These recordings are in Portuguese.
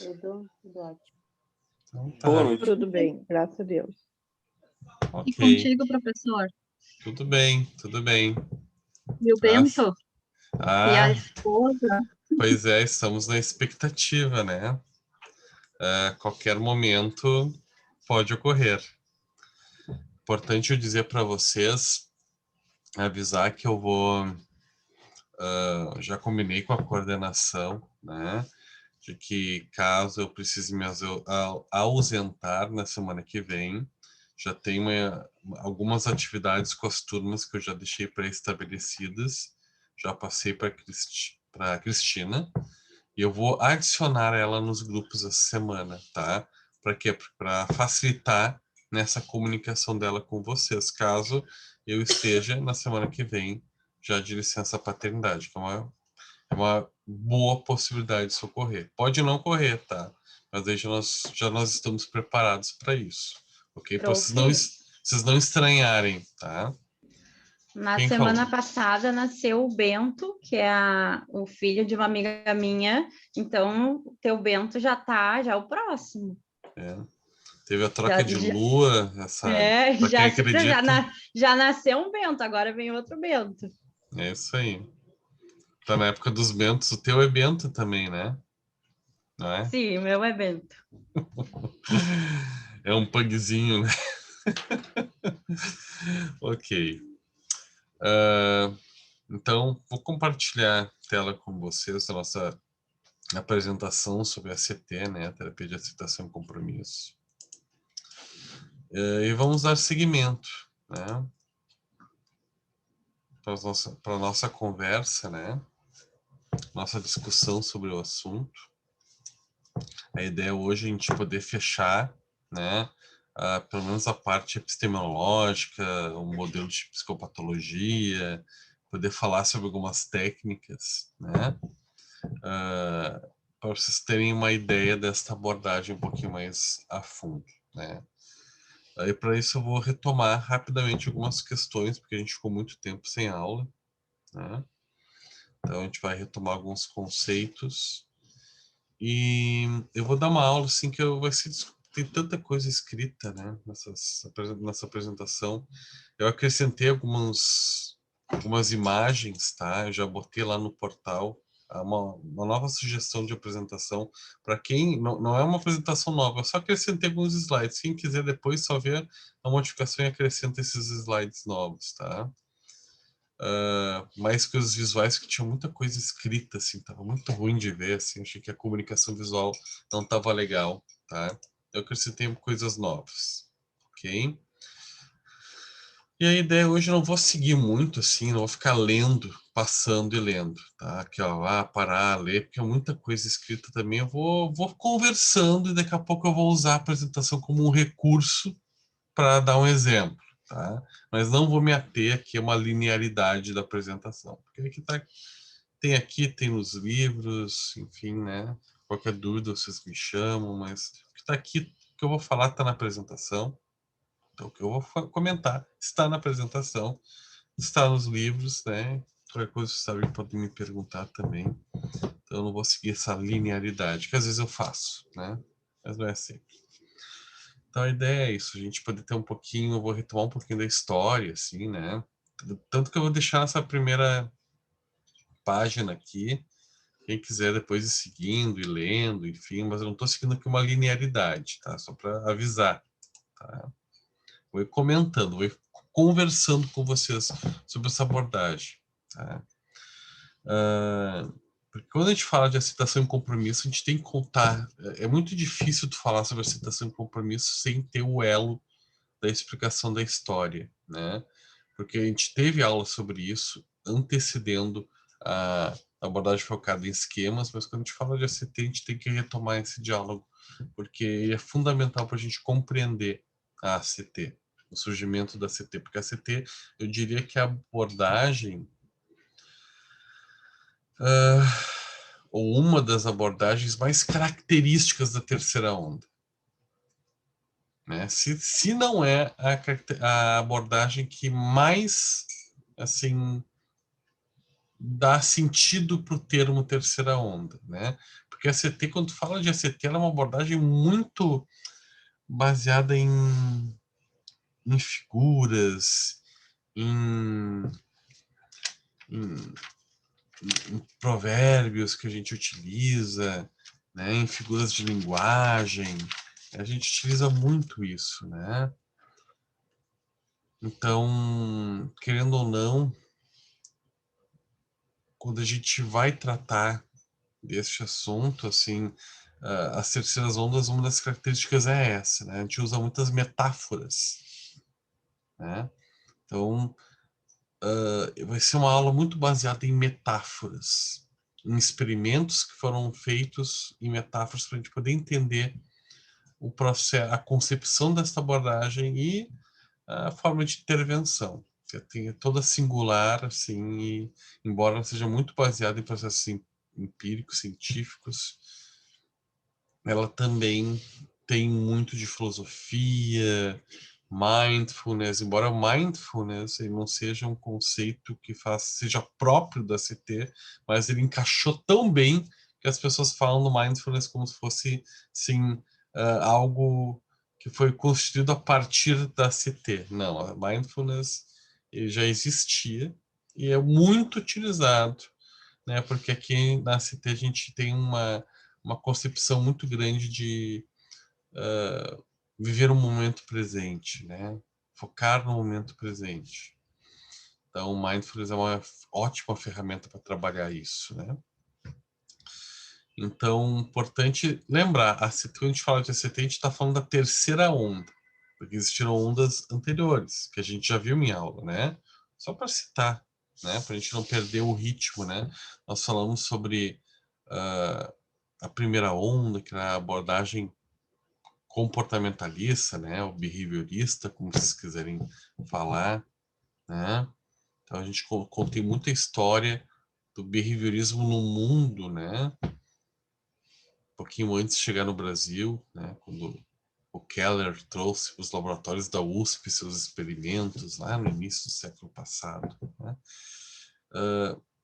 Tudo ótimo. Então, Boa tá. noite. Tudo bem, graças a Deus. Ok. E contigo, professor? Tudo bem, tudo bem. E o Bento? E a Ah, esposa? pois é, estamos na expectativa, né? A qualquer momento pode ocorrer. Importante eu dizer para vocês, avisar que eu vou, já combinei com a coordenação, né? De que caso eu precise me ausentar na semana que vem, já tem algumas atividades com as turmas que eu já deixei pré-estabelecidas, já passei para a Cristina, e eu vou adicionar ela nos grupos essa semana, tá? Para quê? Para facilitar nessa comunicação dela com vocês, caso eu esteja na semana que vem já de licença paternidade, que é uma boa possibilidade de ocorrer. Pode não ocorrer, tá? Mas aí já nós estamos preparados para isso, ok? Para vocês não estranharem, tá? Na Quem semana falou? passada nasceu o Bento, que é o filho de uma amiga minha. Então, o teu Bento já é o próximo. É. Teve a troca de lua, para quem acredita. Já nasceu um Bento, agora vem outro Bento. É isso aí. Tá na época dos Bentos. O teu é Bento também, né? Não é? Sim, o meu é Bento. É um pugzinho, né? Ok. Então, vou compartilhar a tela com vocês a nossa apresentação sobre a CT, né? A Terapia de Aceitação e Compromisso. E vamos dar seguimento, né? Para a nossa conversa, né? Nossa discussão sobre o assunto. A ideia hoje é a gente poder fechar, né? Pelo menos a parte epistemológica, o modelo de psicopatologia, poder falar sobre algumas técnicas, né? Para vocês terem uma ideia desta abordagem um pouquinho mais a fundo, né? Aí para isso eu vou retomar rapidamente algumas questões, porque a gente ficou muito tempo sem aula, né? Então a gente vai retomar alguns conceitos e eu vou dar uma aula assim que vai ser tem tanta coisa escrita, né? Nessa apresentação, eu acrescentei algumas imagens, tá? Eu já botei lá no portal uma nova sugestão de apresentação para quem não é uma apresentação nova, eu só acrescentei alguns slides. Quem quiser depois só ver a modificação e acrescenta esses slides novos, tá? Mais que os visuais, que tinha muita coisa escrita, assim, tava muito ruim de ver, assim, achei que a comunicação visual não tava legal, tá? Eu acrescentei coisas novas, ok? E a ideia hoje eu não vou seguir muito, assim, não vou ficar lendo, passando e lendo, tá? Aqui, ó, parar, ler, porque é muita coisa escrita também. Eu vou conversando e daqui a pouco eu vou usar a apresentação como um recurso para dar um exemplo, tá? Mas não vou me ater aqui a uma linearidade da apresentação, porque tem aqui, tem nos livros, enfim, né? Qualquer dúvida vocês me chamam, mas o que está aqui, o que eu vou falar está na apresentação. Então, o que eu vou comentar está na apresentação, está nos livros, né? Qualquer coisa vocês sabem que podem me perguntar também. Então, eu não vou seguir essa linearidade, que às vezes eu faço, né? Mas não é sempre. Então, a ideia é isso, a gente poder ter um pouquinho, eu vou retomar um pouquinho da história, assim, né? Tanto que eu vou deixar essa primeira página aqui, quem quiser depois ir seguindo e lendo, enfim, mas eu não estou seguindo aqui uma linearidade, tá? Só para avisar, tá? Vou ir comentando, vou ir conversando com vocês sobre essa abordagem, tá? Porque quando a gente fala de aceitação e compromisso, a gente tem que contar. É muito difícil tu falar sobre aceitação e compromisso sem ter o elo da explicação da história, né? Porque a gente teve aula sobre isso, antecedendo a abordagem focada em esquemas, mas quando a gente fala de ACT, a gente tem que retomar esse diálogo, porque ele é fundamental para a gente compreender a ACT, o surgimento da ACT, porque a ACT, eu diria que a abordagem, ou uma das abordagens mais características da terceira onda. Né? Se não é a abordagem que mais, assim, dá sentido para o termo terceira onda, né? Porque a ACT, quando tu fala de ACT, ela é uma abordagem muito baseada em figuras, em, em, em provérbios que a gente utiliza, né, em figuras de linguagem. A gente utiliza muito isso, né? Então, querendo ou não, quando a gente vai tratar deste assunto, assim, as terceiras ondas, uma das características é essa, né? A gente usa muitas metáforas, né? Então, vai ser uma aula muito baseada em metáforas, em experimentos que foram feitos em metáforas para a gente poder entender o processo, a concepção dessa abordagem e a forma de intervenção. Tem toda singular, assim, e, embora ela seja muito baseada em processos empíricos, científicos, ela também tem muito de filosofia, mindfulness, embora mindfulness ele não seja um conceito que seja próprio da CT, mas ele encaixou tão bem que as pessoas falam do mindfulness como se fosse, sim, algo que foi construído a partir da CT. Não, a mindfulness ele já existia e é muito utilizado, né? Porque aqui na CT a gente tem uma concepção muito grande de viver o momento presente, né? Focar no momento presente. Então, o Mindfulness é uma ótima ferramenta para trabalhar isso, né? Então, importante lembrar, quando a gente fala de ACT, a gente está falando da terceira onda, porque existiram ondas anteriores, que a gente já viu em aula, né? Só para citar, né? Para a gente não perder o ritmo, né? Nós falamos sobre a primeira onda, que era a abordagem comportamentalista, né, o behaviorista, como vocês quiserem falar, né? Então a gente contei muita história do behaviorismo no mundo, né? Um pouquinho antes de chegar no Brasil, né, quando o Keller trouxe os laboratórios da USP seus experimentos lá no início do século passado, né?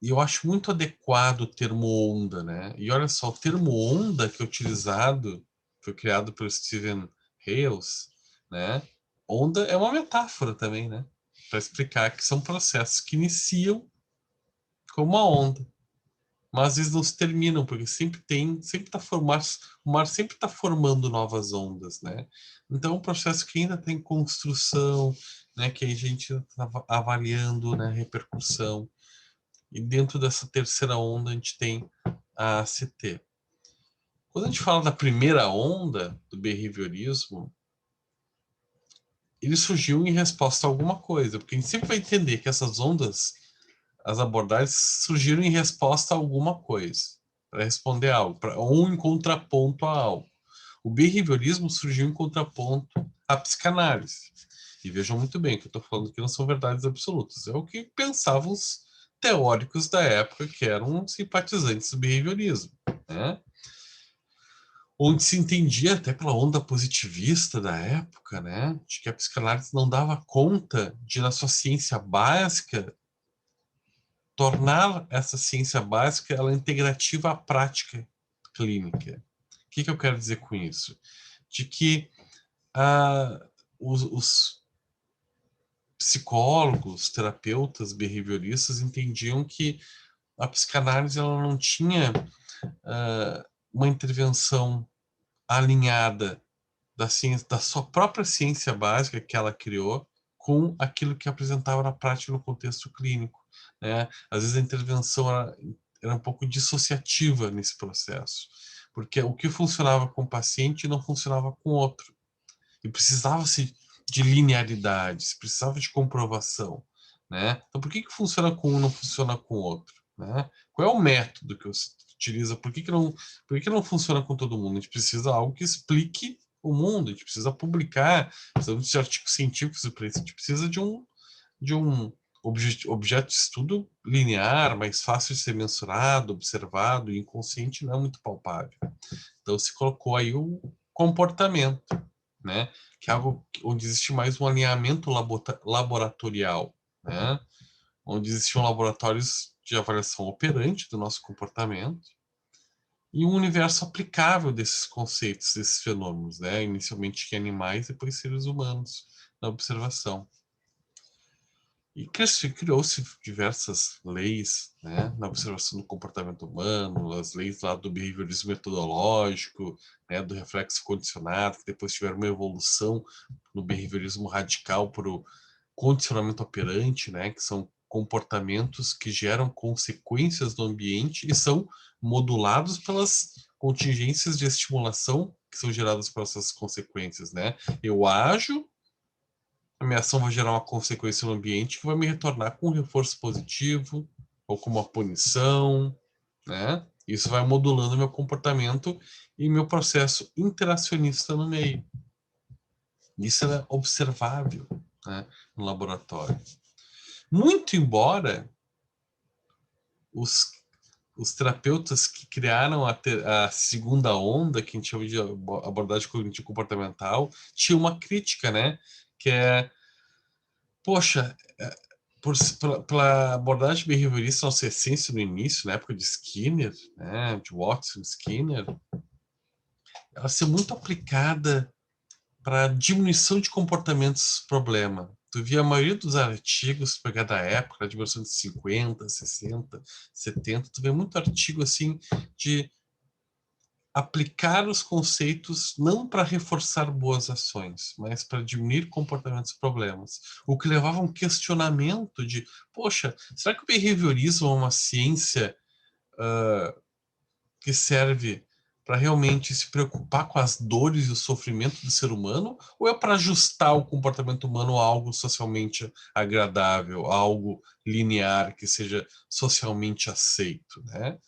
E eu acho muito adequado o termo onda, né? E olha só, o termo onda que é utilizado foi criado pelo Stephen Hales, né? Onda é uma metáfora também, né? Para explicar que são processos que iniciam como uma onda, mas às vezes não se terminam, porque sempre está formando, o mar sempre está formando novas ondas, né? Então é um processo que ainda tem construção, né? Que a gente está avaliando, né? Repercussão. E dentro dessa terceira onda a gente tem a ACT. Quando a gente fala da primeira onda do behaviorismo, ele surgiu em resposta a alguma coisa, porque a gente sempre vai entender que essas ondas, as abordagens surgiram em resposta a alguma coisa, para responder a algo, ou em contraponto a algo. O behaviorismo surgiu em contraponto à psicanálise. E vejam muito bem que eu estou falando que não são verdades absolutas. É o que pensavam os teóricos da época, que eram simpatizantes do behaviorismo, né? Onde se entendia até pela onda positivista da época, né, de que a psicanálise não dava conta de, na sua ciência básica, tornar essa ciência básica ela integrativa à prática clínica. O que eu quero dizer com isso? De que os psicólogos, terapeutas, behavioristas entendiam que a psicanálise ela não tinha uma intervenção alinhada da ciência, da sua própria ciência básica que ela criou com aquilo que apresentava na prática no contexto clínico, né? Às vezes a intervenção era um pouco dissociativa nesse processo, porque o que funcionava com o paciente não funcionava com o outro. E precisava-se de linearidade, precisava de comprovação, né? Então, por que funciona com um e não funciona com o outro, né? Qual é o método que você utiliza? Por que não funciona com todo mundo? A gente precisa de algo que explique o mundo, a gente precisa publicar, precisamos de artigos científicos para isso, a gente precisa de um objeto de estudo linear, mais fácil de ser mensurado, observado, e inconsciente não é muito palpável. Então se colocou aí o comportamento, né? Que é algo onde existe mais um alinhamento laboratorial, né? Onde existiam laboratórios de avaliação operante do nosso comportamento e um universo aplicável desses conceitos, desses fenômenos, né? Inicialmente em animais, depois seres humanos, na observação. E criou-se diversas leis, né, na observação do comportamento humano, as leis lá do behaviorismo metodológico, né, do reflexo condicionado, que depois tiveram uma evolução no behaviorismo radical para o condicionamento operante, né, que são comportamentos que geram consequências no ambiente e são modulados pelas contingências de estimulação que são geradas por essas consequências, né? Eu ajo, a minha ação vai gerar uma consequência no ambiente que vai me retornar com um reforço positivo ou com uma punição, né? Isso vai modulando meu comportamento e meu processo interacionista no meio. Isso é observável, né, no laboratório. Muito embora os terapeutas que criaram a segunda onda, que a gente chama de abordagem cognitivo-comportamental, tinham uma crítica, né? Que é, poxa, pela abordagem behaviorista, nossa essência no início, na época de Skinner, né, de Watson, Skinner, ela ser muito aplicada para diminuição de comportamentos problema. Tu via a maioria dos artigos, pegar da época, de 1950, 60, 70, tu vê muito artigo assim de aplicar os conceitos não para reforçar boas ações, mas para diminuir comportamentos problemas. O que levava a um questionamento de, poxa, será que o behaviorismo é uma ciência que serve para realmente se preocupar com as dores e o sofrimento do ser humano, ou é para ajustar o comportamento humano a algo socialmente agradável, a algo linear, que seja socialmente aceito, né?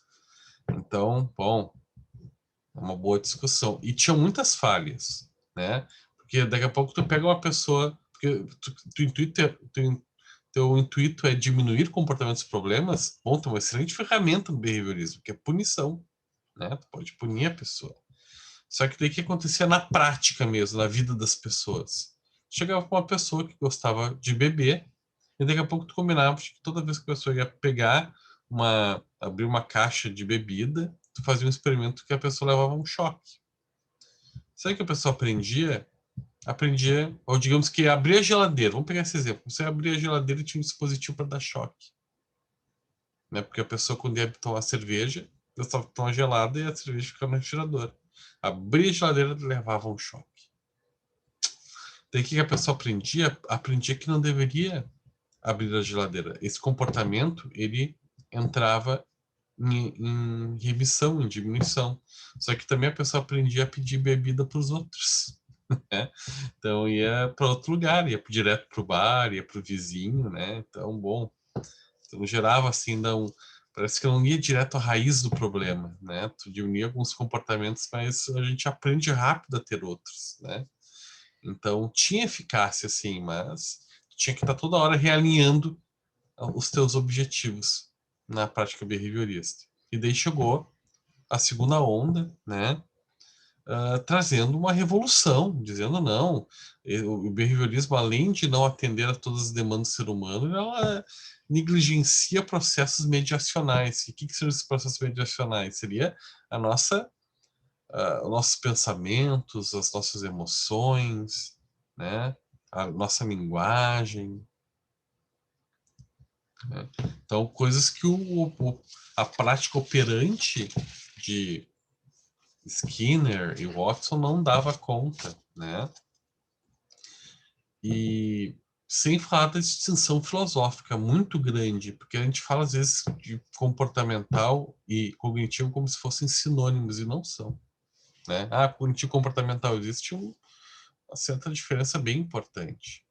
Então, bom, é uma boa discussão. E tinha muitas falhas, né? Porque daqui a pouco tu pega uma pessoa, porque teu intuito é diminuir comportamentos e problemas, bom, tem uma excelente ferramenta no behaviorismo, que é punição, né? Tu pode punir a pessoa. Só que daí o que acontecia na prática mesmo, na vida das pessoas? Chegava com uma pessoa que gostava de beber, e daqui a pouco tu combinava que toda vez que a pessoa ia abrir uma caixa de bebida, tu fazia um experimento que a pessoa levava um choque. Sabe o que a pessoa aprendia? Aprendia, ou digamos que abria a geladeira. Vamos pegar esse exemplo. Você abria a geladeira e tinha um dispositivo para dar choque. Né? Porque a pessoa, quando ia tomar cerveja, gostava de tomar gelada e a cerveja ficava no refrigerador. Abria a geladeira e levava um choque. Daí o que a pessoa aprendia? Aprendia que não deveria abrir a geladeira. Esse comportamento, ele entrava em remissão, em diminuição. Só que também a pessoa aprendia a pedir bebida para os outros. Né? Então ia para outro lugar, ia direto para o bar, ia para o vizinho, né? Então, bom, então gerava assim, não, parece que não ia direto à raiz do problema, né? Tu diminuía alguns comportamentos, mas a gente aprende rápido a ter outros, né? Então tinha eficácia, sim, mas tinha que estar toda hora realinhando os teus objetivos na prática behaviorista. E daí chegou a segunda onda, né? Trazendo uma revolução, dizendo não, o behaviorismo, além de não atender a todas as demandas do ser humano, ela negligencia processos mediacionais. E o que seriam esses processos mediacionais? Seria a nossa, os nossos pensamentos, as nossas emoções, né? A nossa linguagem. Né? Então, coisas que a prática operante de Skinner e Watson não dava conta, né? E sem falar da distinção filosófica muito grande, porque a gente fala às vezes de comportamental e cognitivo como se fossem sinônimos e não são, né? Cognitivo comportamental existe uma certa diferença bem importante,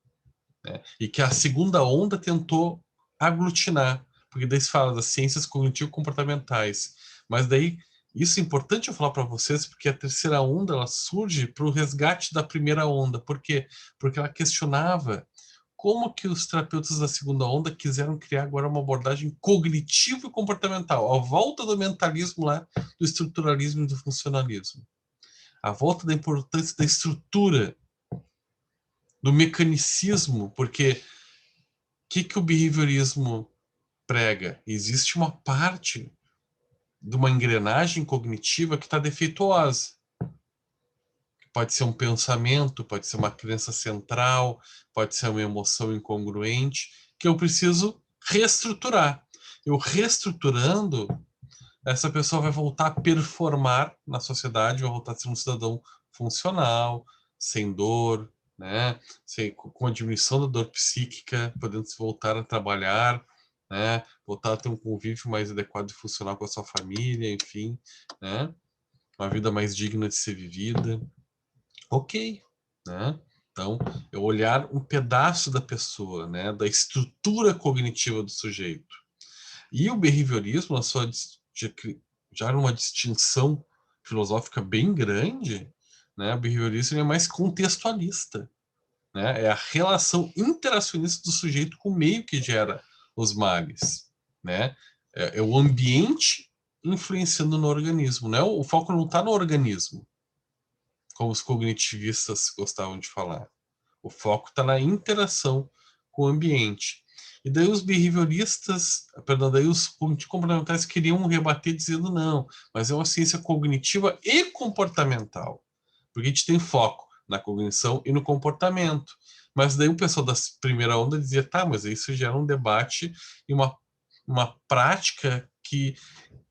né? E que a segunda onda tentou aglutinar, porque daí se fala das ciências cognitivo-comportamentais, mas daí isso é importante eu falar para vocês, porque a terceira onda ela surge para o resgate da primeira onda. Por quê? Porque ela questionava como que os terapeutas da segunda onda quiseram criar agora uma abordagem cognitivo e comportamental, a volta do mentalismo lá, do estruturalismo e do funcionalismo. A volta da importância da estrutura, do mecanicismo, porque o que o behaviorismo prega? Existe uma parte de uma engrenagem cognitiva que está defeituosa. Pode ser um pensamento, pode ser uma crença central, pode ser uma emoção incongruente, que eu preciso reestruturar. Eu reestruturando, essa pessoa vai voltar a performar na sociedade, vai voltar a ser um cidadão funcional, sem dor, né? Com a diminuição da dor psíquica, podendo se voltar a trabalhar, né? Voltar a ter um convívio mais adequado e funcional com a sua família, enfim, né? Uma vida mais digna de ser vivida. Ok, né? Então, eu olhar um pedaço da pessoa, né? Da estrutura cognitiva do sujeito. E o behaviorismo, na sua já numa distinção filosófica bem grande, né? O behaviorismo é mais contextualista, né? É a relação interacionista do sujeito com o meio que gera os males, né? É o ambiente influenciando no organismo, né? O foco não está no organismo, como os cognitivistas gostavam de falar. O foco está na interação com o ambiente. E daí os behavioristas, perdão, daí os comportamentais queriam rebater dizendo não, mas é uma ciência cognitiva e comportamental. Porque a gente tem foco na cognição e no comportamento. Mas daí o pessoal da primeira onda dizia, tá, mas isso gera um debate e uma prática que,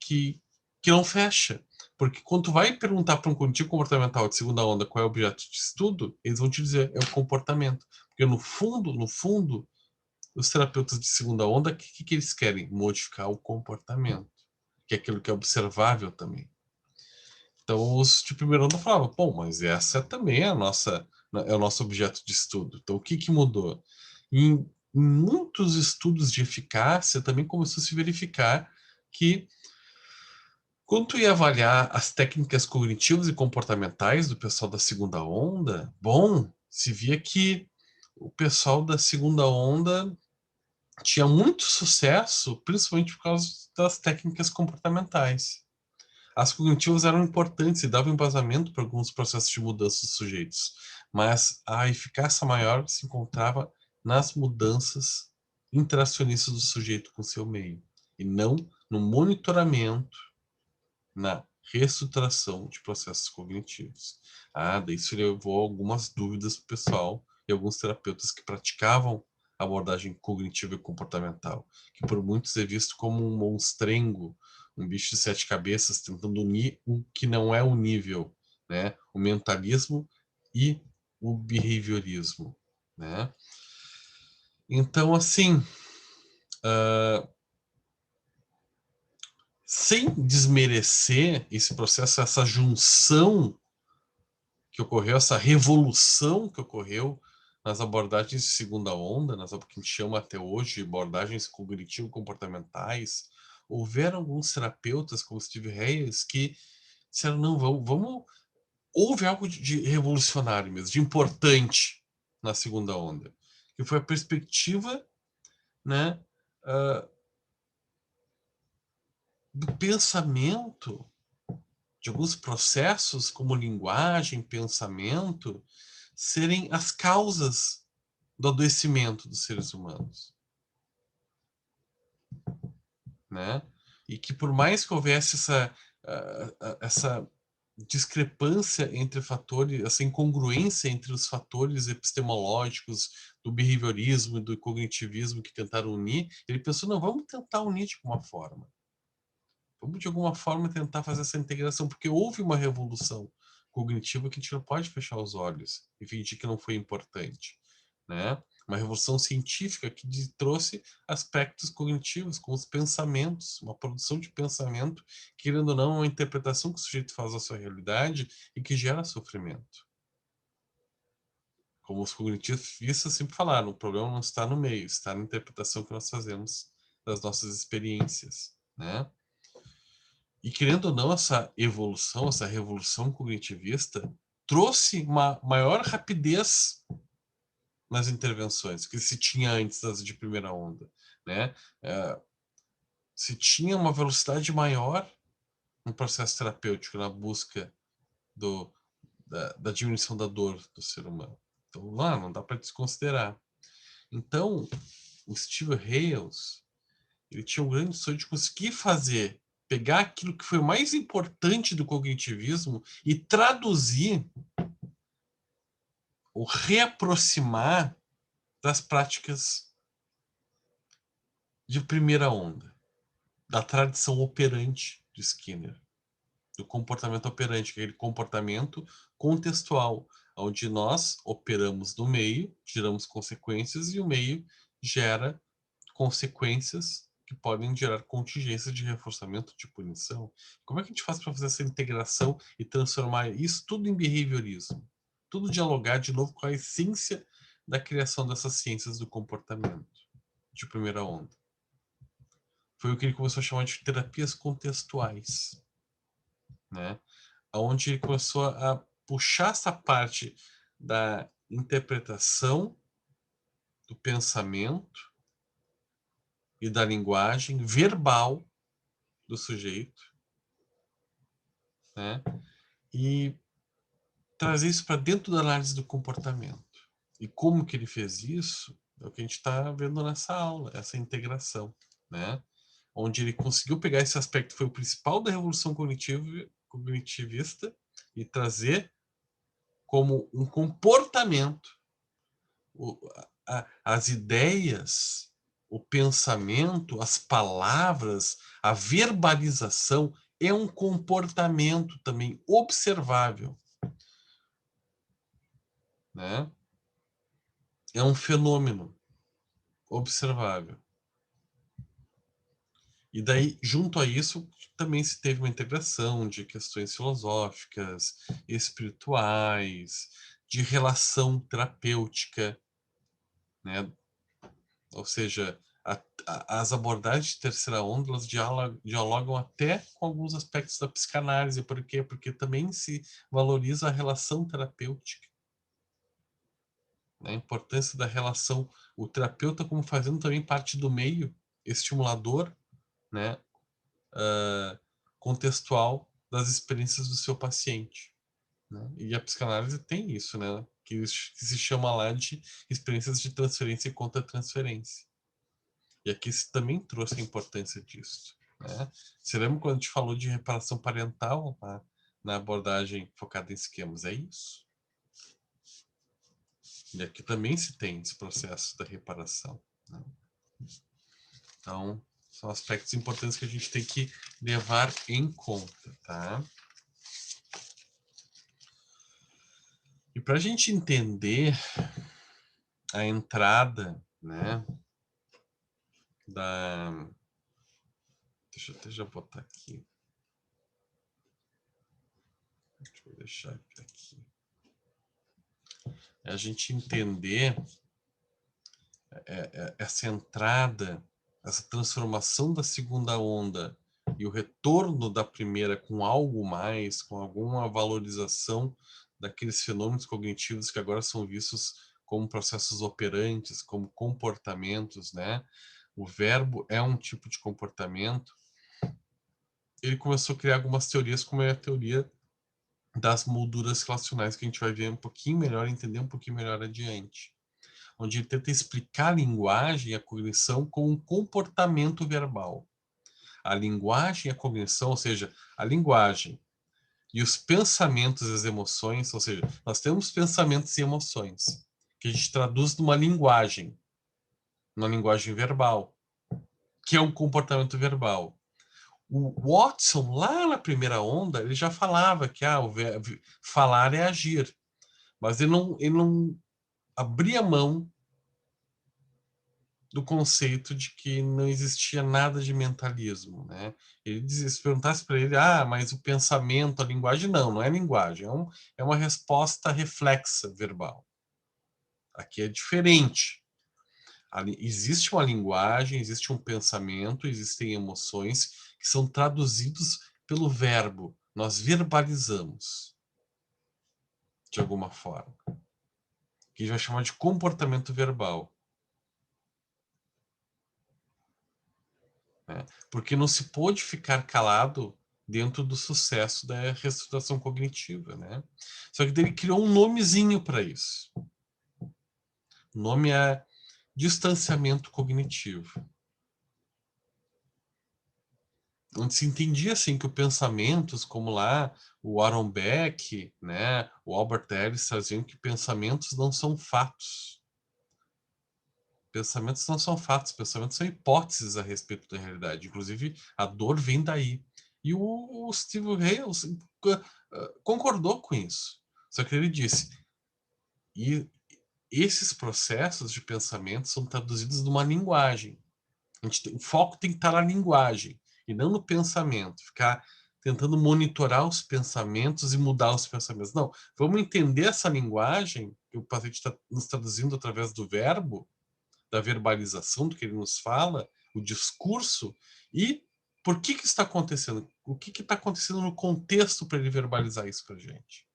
que não fecha. Porque quando tu vai perguntar para um cognitivo comportamental de segunda onda qual é o objeto de estudo, eles vão te dizer, é o comportamento. Porque no fundo, os terapeutas de segunda onda, o que eles querem? Modificar o comportamento, que é aquilo que é observável também. Então, os de primeira onda falavam, bom, mas essa também é o nosso objeto de estudo. Então, o que mudou? Em muitos estudos de eficácia, também começou a se verificar que quando tu ia avaliar as técnicas cognitivas e comportamentais do pessoal da segunda onda, bom, se via que o pessoal da segunda onda tinha muito sucesso, principalmente por causa das técnicas comportamentais. As cognitivas eram importantes e davam embasamento para alguns processos de mudança dos sujeitos, mas a eficácia maior se encontrava nas mudanças interacionistas do sujeito com seu meio, e não no monitoramento, na reestruturação de processos cognitivos. Daí isso levou algumas dúvidas para o pessoal e alguns terapeutas que praticavam a abordagem cognitiva e comportamental, que por muitos é visto como um monstrengo, um bicho de 7 cabeças tentando unir o que não é unível, né? O mentalismo e o behaviorismo, né? Então, assim, sem desmerecer esse processo, essa junção que ocorreu, essa revolução que ocorreu nas abordagens de segunda onda, nas que a gente chama até hoje de abordagens cognitivo-comportamentais, houveram alguns terapeutas, como Steve Hayes, que disseram, não, vamos... Houve algo de revolucionário mesmo, de importante na segunda onda, que foi a perspectiva, né, do pensamento, de alguns processos como linguagem, pensamento, serem as causas do adoecimento dos seres humanos, né? E que por mais que houvesse essa discrepância entre fatores, essa incongruência entre os fatores epistemológicos do behaviorismo e do cognitivismo que tentaram unir, ele pensou, não, vamos tentar unir de alguma forma. Vamos de alguma forma tentar fazer essa integração, porque houve uma revolução cognitiva que a gente não pode fechar os olhos e fingir que não foi importante, né? Uma revolução científica que trouxe aspectos cognitivos, como os pensamentos, uma produção de pensamento, querendo ou não, uma interpretação que o sujeito faz da sua realidade e que gera sofrimento. Como os cognitivistas sempre falaram, o problema não está no meio, está na interpretação que nós fazemos das nossas experiências, né? E querendo ou não, essa evolução, essa revolução cognitivista trouxe uma maior rapidez nas intervenções que se tinha antes das de primeira onda, né? Se tinha uma velocidade maior no processo terapêutico, na busca da diminuição da dor do ser humano. Então, lá não dá para desconsiderar. Então, o Steve Hales, ele tinha um grande sonho de conseguir fazer pegar aquilo que foi o mais importante do cognitivismo e traduzir ou reaproximar das práticas de primeira onda, da tradição operante de Skinner, do comportamento operante, aquele comportamento contextual, onde nós operamos no meio, geramos consequências e o meio gera consequências que podem gerar contingências de reforçamento, de punição. Como é que a gente faz para fazer essa integração e transformar isso tudo em behaviorismo? Tudo dialogar de novo com a essência da criação dessas ciências do comportamento de primeira onda. Foi o que ele começou a chamar de terapias contextuais, né? Onde ele começou a puxar essa parte da interpretação do pensamento e da linguagem verbal do sujeito, né? E trazer isso para dentro da análise do comportamento. E como que ele fez isso é o que a gente está vendo nessa aula, essa integração, né? Onde ele conseguiu pegar esse aspecto que foi o principal da revolução cognitivista e trazer como um comportamento as ideias, o pensamento, as palavras, a verbalização é um comportamento também observável, né? É um fenômeno observável. E daí, junto a isso, também se teve uma integração de questões filosóficas, espirituais, de relação terapêutica, né? Ou seja, as abordagens de terceira onda elas dialogam até com alguns aspectos da psicanálise. Por quê? Porque também se valoriza a relação terapêutica. A importância da relação, o terapeuta como fazendo também parte do meio estimulador, né, contextual das experiências do seu paciente, né? E a psicanálise tem isso, né, que se chama lá de experiências de transferência e contra-transferência. E aqui se também trouxe a importância disso, né? Você lembra quando a gente falou de reparação parental na abordagem focada em esquemas? É isso. E aqui também se tem esse processo da reparação, né? Então, são aspectos importantes que a gente tem que levar em conta, tá? E para a gente entender a entrada, né, deixa eu até já botar aqui. Deixa eu deixar aqui. A gente entender essa entrada, essa transformação da segunda onda e o retorno da primeira com algo mais, com alguma valorização daqueles fenômenos cognitivos que agora são vistos como processos operantes, como comportamentos, né? O verbo é um tipo de comportamento. Ele começou a criar algumas teorias, como é a teoria das molduras relacionais, que a gente vai ver um pouquinho melhor, entender um pouquinho melhor adiante, onde ele tenta explicar a linguagem e a cognição como um comportamento verbal. A linguagem e a cognição, ou seja, a linguagem e os pensamentos e as emoções, ou seja, nós temos pensamentos e emoções que a gente traduz numa linguagem verbal, que é um comportamento verbal. O Watson, lá na primeira onda, ele já falava que falar é agir, mas ele não abria mão do conceito de que não existia nada de mentalismo, né? Ele dizia, se perguntasse para ele, mas o pensamento, a linguagem, não é linguagem, é uma resposta reflexa verbal. Aqui é diferente. Existe uma linguagem, existe um pensamento, existem emoções que são traduzidos pelo verbo. Nós verbalizamos de alguma forma. Que a gente vai chamar de comportamento verbal. Né? Porque não se pôde ficar calado dentro do sucesso da reestruturação cognitiva, né? Só que ele criou um nomezinho para isso. O nome é distanciamento cognitivo. onde se entendia assim que os pensamentos, como lá o Aaron Beck, né, o Albert Ellis traziam que pensamentos não são fatos. Pensamentos não são fatos, pensamentos são hipóteses a respeito da realidade. Inclusive, a dor vem daí. E o Steve Hales concordou com isso. Só que ele disse, e esses processos de pensamento são traduzidos numa linguagem. O foco tem que estar na linguagem e não no pensamento. Ficar tentando monitorar os pensamentos e mudar os pensamentos. Não, vamos entender essa linguagem que o paciente está nos traduzindo através do verbo, da verbalização, do que ele nos fala, o discurso, e por que está acontecendo? O que está acontecendo no contexto para ele verbalizar isso para a gente?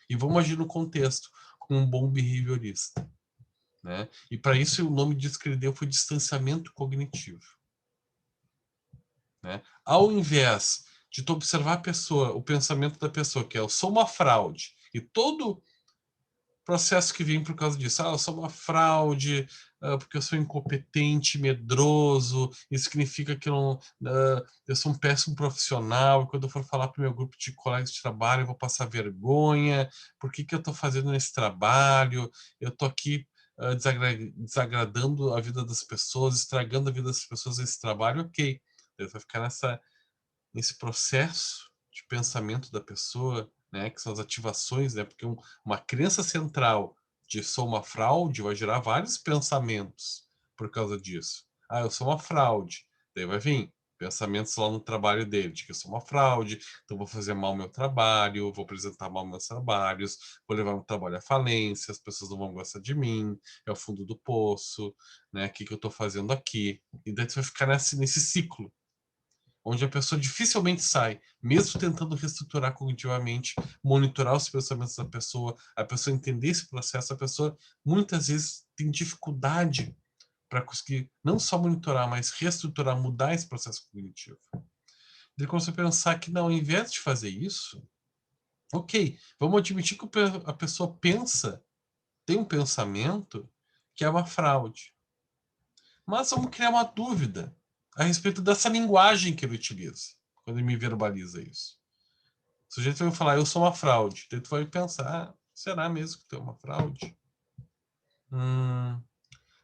E vamos agir no contexto, como um bom behaviorista. Né? E para isso o nome disso que ele deu foi distanciamento cognitivo. Né? Ao invés de tu observar a pessoa, o pensamento da pessoa, que é eu sou uma fraude, e todo processo que vem por causa disso, eu sou uma fraude, porque eu sou incompetente, medroso, isso significa que eu sou um péssimo profissional, e quando eu for falar para o meu grupo de colegas de trabalho, eu vou passar vergonha, por que eu estou fazendo esse trabalho, eu estou aqui desagradando a vida das pessoas, estragando a vida das pessoas nesse trabalho, ok. Ele vai ficar nesse processo de pensamento da pessoa, né, que são as ativações, né, porque uma crença central de sou uma fraude vai gerar vários pensamentos por causa disso. Eu sou uma fraude. Daí vai vir pensamentos lá no trabalho dele, de que eu sou uma fraude, então vou fazer mal o meu trabalho, vou apresentar mal meus trabalhos, vou levar meu trabalho à falência, as pessoas não vão gostar de mim, é o fundo do poço, né, o que eu estou fazendo aqui? E daí você vai ficar nesse ciclo, onde a pessoa dificilmente sai, mesmo tentando reestruturar cognitivamente, monitorar os pensamentos da pessoa, a pessoa entender esse processo, a pessoa muitas vezes tem dificuldade para conseguir não só monitorar, mas reestruturar, mudar esse processo cognitivo. Ele começou a pensar que, não, ao invés de fazer isso, ok, vamos admitir que a pessoa tem um pensamento que é uma fraude. Mas vamos criar uma dúvida a respeito dessa linguagem que ele utiliza quando ele me verbaliza isso. O sujeito vai falar, eu sou uma fraude. Daí tu vai pensar, será mesmo que tu é uma fraude?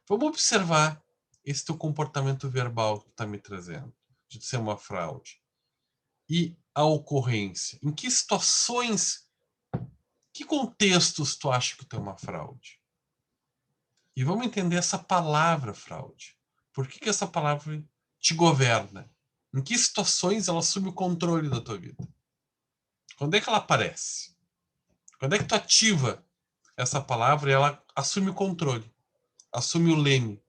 Vamos observar esse teu comportamento verbal que tu está me trazendo, de ser uma fraude. E a ocorrência. Em que situações, que contextos tu acha que tu é uma fraude? E vamos entender essa palavra fraude. Por que essa palavra te governa? Em que situações ela assume o controle da tua vida? Quando é que ela aparece? Quando é que tu ativa essa palavra e ela assume o controle, assume o leme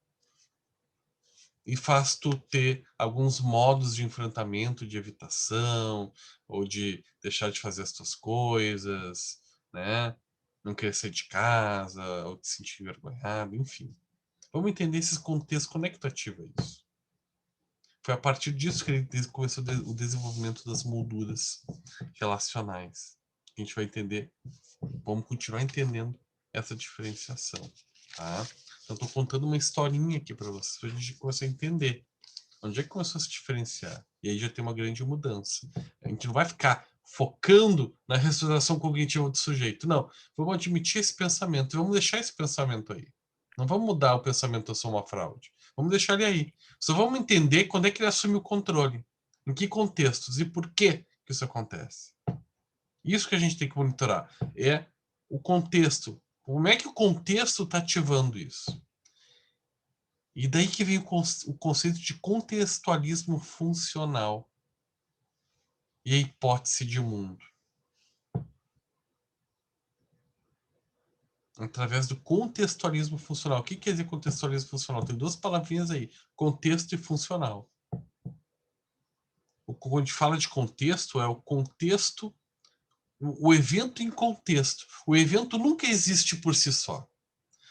e faz tu ter alguns modos de enfrentamento, de evitação, ou de deixar de fazer as tuas coisas, né? Não querer sair de casa, ou te sentir envergonhado, enfim. Vamos entender esses contextos, quando é que tu ativa isso? Foi a partir disso que ele começou o desenvolvimento das molduras relacionais. A gente vai entender, vamos continuar entendendo essa diferenciação, tá? Então, estou contando uma historinha aqui para vocês, para a gente começar a entender onde é que começou a se diferenciar. E aí já tem uma grande mudança. A gente não vai ficar focando na restauração cognitiva do sujeito. Não, vamos admitir esse pensamento, vamos deixar esse pensamento aí. Não vamos mudar o pensamento eu sou uma fraude. Vamos deixar ele aí. Só vamos entender quando é que ele assume o controle. Em que contextos e por que isso acontece. Isso que a gente tem que monitorar. É o contexto. Como é que o contexto está ativando isso? E daí que vem o conceito de contextualismo funcional e a hipótese de mundo. Através do contextualismo funcional. O que quer dizer contextualismo funcional? Tem duas palavrinhas aí, contexto e funcional. Quando a gente fala de contexto, é o contexto, o evento em contexto. O evento nunca existe por si só.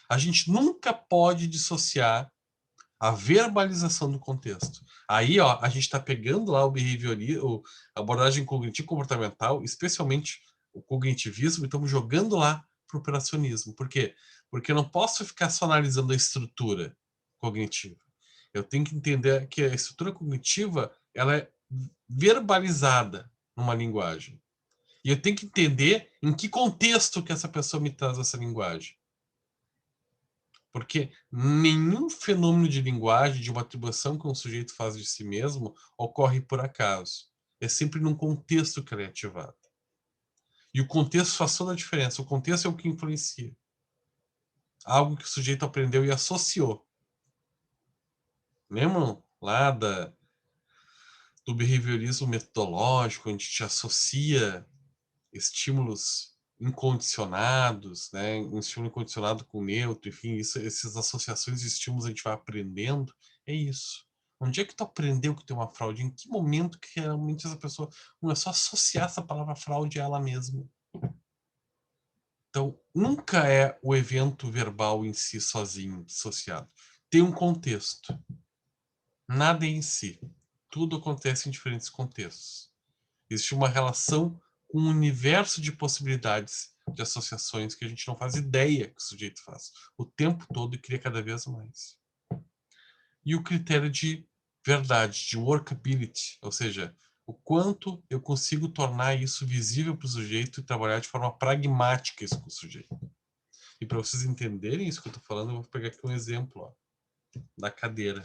A gente nunca pode dissociar a verbalização do contexto. Aí, ó, a gente está pegando lá o behaviorismo, a abordagem cognitivo-comportamental, especialmente o cognitivismo, e estamos jogando lá para o operacionismo. Por quê? Porque eu não posso ficar só analisando a estrutura cognitiva. Eu tenho que entender que a estrutura cognitiva ela é verbalizada numa linguagem. E eu tenho que entender em que contexto que essa pessoa me traz essa linguagem. Porque nenhum fenômeno de linguagem, de uma atribuição que um sujeito faz de si mesmo, ocorre por acaso. É sempre num contexto que ela é ativada. E o contexto faz toda a diferença. O contexto é o que influencia. Algo que o sujeito aprendeu e associou. Lembram lá do behaviorismo metodológico, onde a gente associa estímulos incondicionados, né? Um estímulo incondicionado com neutro, enfim, essas associações de estímulos a gente vai aprendendo, é isso. Onde é que tu aprendeu que tem uma fraude? Em que momento que realmente essa pessoa começou a associar essa palavra fraude a ela mesma? Então, nunca é o evento verbal em si sozinho, dissociado. Tem um contexto. Nada é em si. Tudo acontece em diferentes contextos. Existe uma relação com um universo de possibilidades de associações que a gente não faz ideia que o sujeito faz o tempo todo e cria cada vez mais. E o critério de verdade, de workability, ou seja, o quanto eu consigo tornar isso visível para o sujeito e trabalhar de forma pragmática isso com o sujeito. E para vocês entenderem isso que eu estou falando, eu vou pegar aqui um exemplo da cadeira,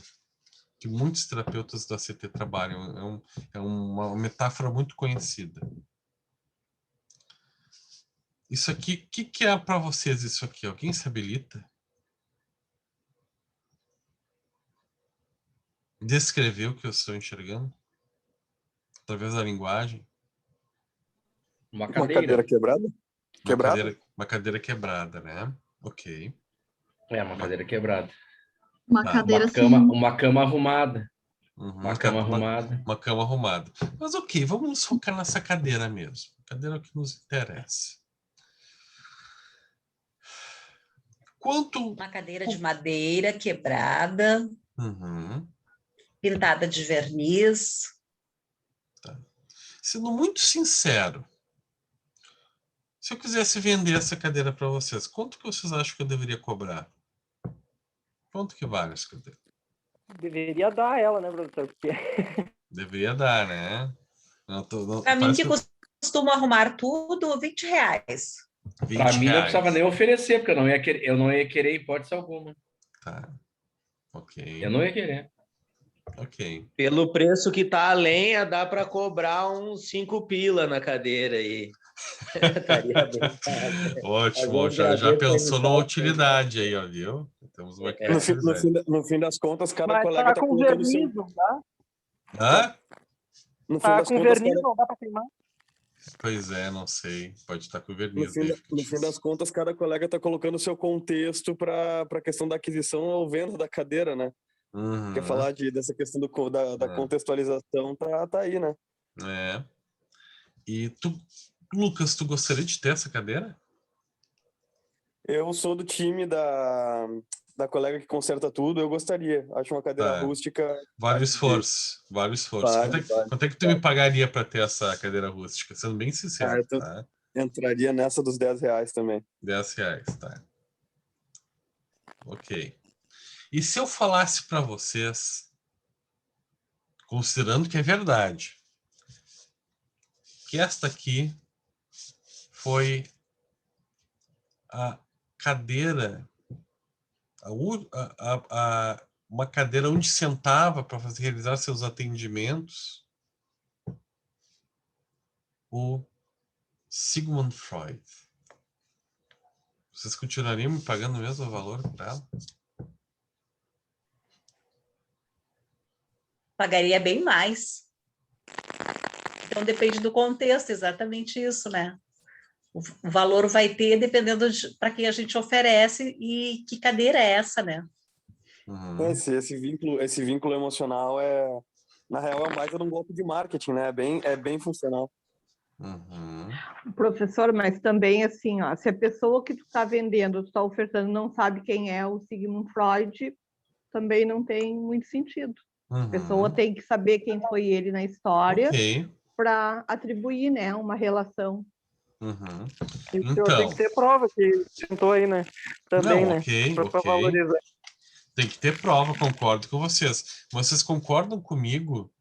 que muitos terapeutas da CT trabalham. É uma metáfora muito conhecida. Isso aqui, o que é para vocês isso aqui? Alguém se habilita? Descrever o que eu estou enxergando? Através da linguagem? Uma Uma cadeira quebrada? Uma cadeira quebrada, né? Ok. É, uma cadeira quebrada. Uma Tá. cadeira Uma cama arrumada. Uhum, Uma cama arrumada. Uma cama arrumada. Mas ok, vamos nos focar nessa cadeira mesmo. Cadeira que nos interessa. Uma cadeira de madeira quebrada, pintada de verniz. Tá. Sendo muito sincero, se eu quisesse vender essa cadeira para vocês, quanto que vocês acham que eu deveria cobrar? Quanto que vale essa cadeira? Deveria dar ela, né, professor? Porque... Deveria dar, né? Para mim, que costumo arrumar tudo, R$20. Para mim, não precisava nem oferecer, porque eu não ia querer hipótese alguma. Tá. Ok. Eu não ia querer. Ok. Pelo preço que tá a lenha, dá para cobrar uns 5 pila na cadeira aí. Estaria bem caro. Ótimo, já pensou na utilidade aí, ó, viu? Temos uma no fim das contas, cada Mas colega tá com colocando verniz, seu... não dá? Hã? No fim Tá das com contas, verniz, não dá para queimar? Pois é, não sei. Pode estar com verniz. No fim das contas, cada colega tá colocando o seu contexto para a questão da aquisição ou venda da cadeira, né? Quer falar dessa questão da contextualização, tá aí, né? É. E tu, Lucas, tu gostaria de ter essa cadeira? Eu sou do time da colega que conserta tudo, eu gostaria. Acho uma cadeira rústica... Vale o esforço. Quanto é que tu me pagaria para ter essa cadeira rústica? Sendo bem sincero, tá? Entraria nessa dos R$10 também. R$10, tá. Ok. E se eu falasse para vocês, considerando que é verdade, que esta aqui foi a cadeira, uma cadeira onde sentava para realizar seus atendimentos o Sigmund Freud. Vocês continuariam me pagando o mesmo valor por ela? Pagaria bem mais. Então depende do contexto, exatamente isso, né? O valor vai ter dependendo para quem a gente oferece e que cadeira é essa, né? Esse vínculo emocional na real, é mais um golpe de marketing, né? É bem funcional. Professor, mas também assim, ó, se a pessoa que tu está vendendo, tu está ofertando, não sabe quem é o Sigmund Freud, também não tem muito sentido. A pessoa tem que saber quem foi ele na história para atribuir, né, uma relação. Então tem que ter prova que tentou aí, né? Também, não, né? Para valorizar. Tem que ter prova, concordo com vocês. Vocês concordam comigo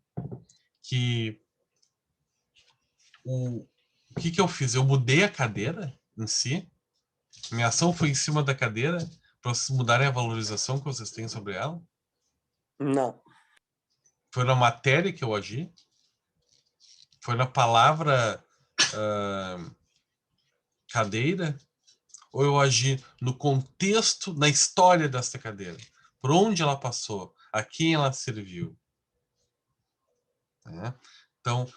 que o que eu fiz? Eu mudei a cadeira em si? Minha ação foi em cima da cadeira para vocês mudarem a valorização que vocês têm sobre ela? Não. Foi na matéria que eu agi? Foi na palavra cadeira? Ou eu agi no contexto, na história desta cadeira? Por onde ela passou? A quem ela serviu? Então,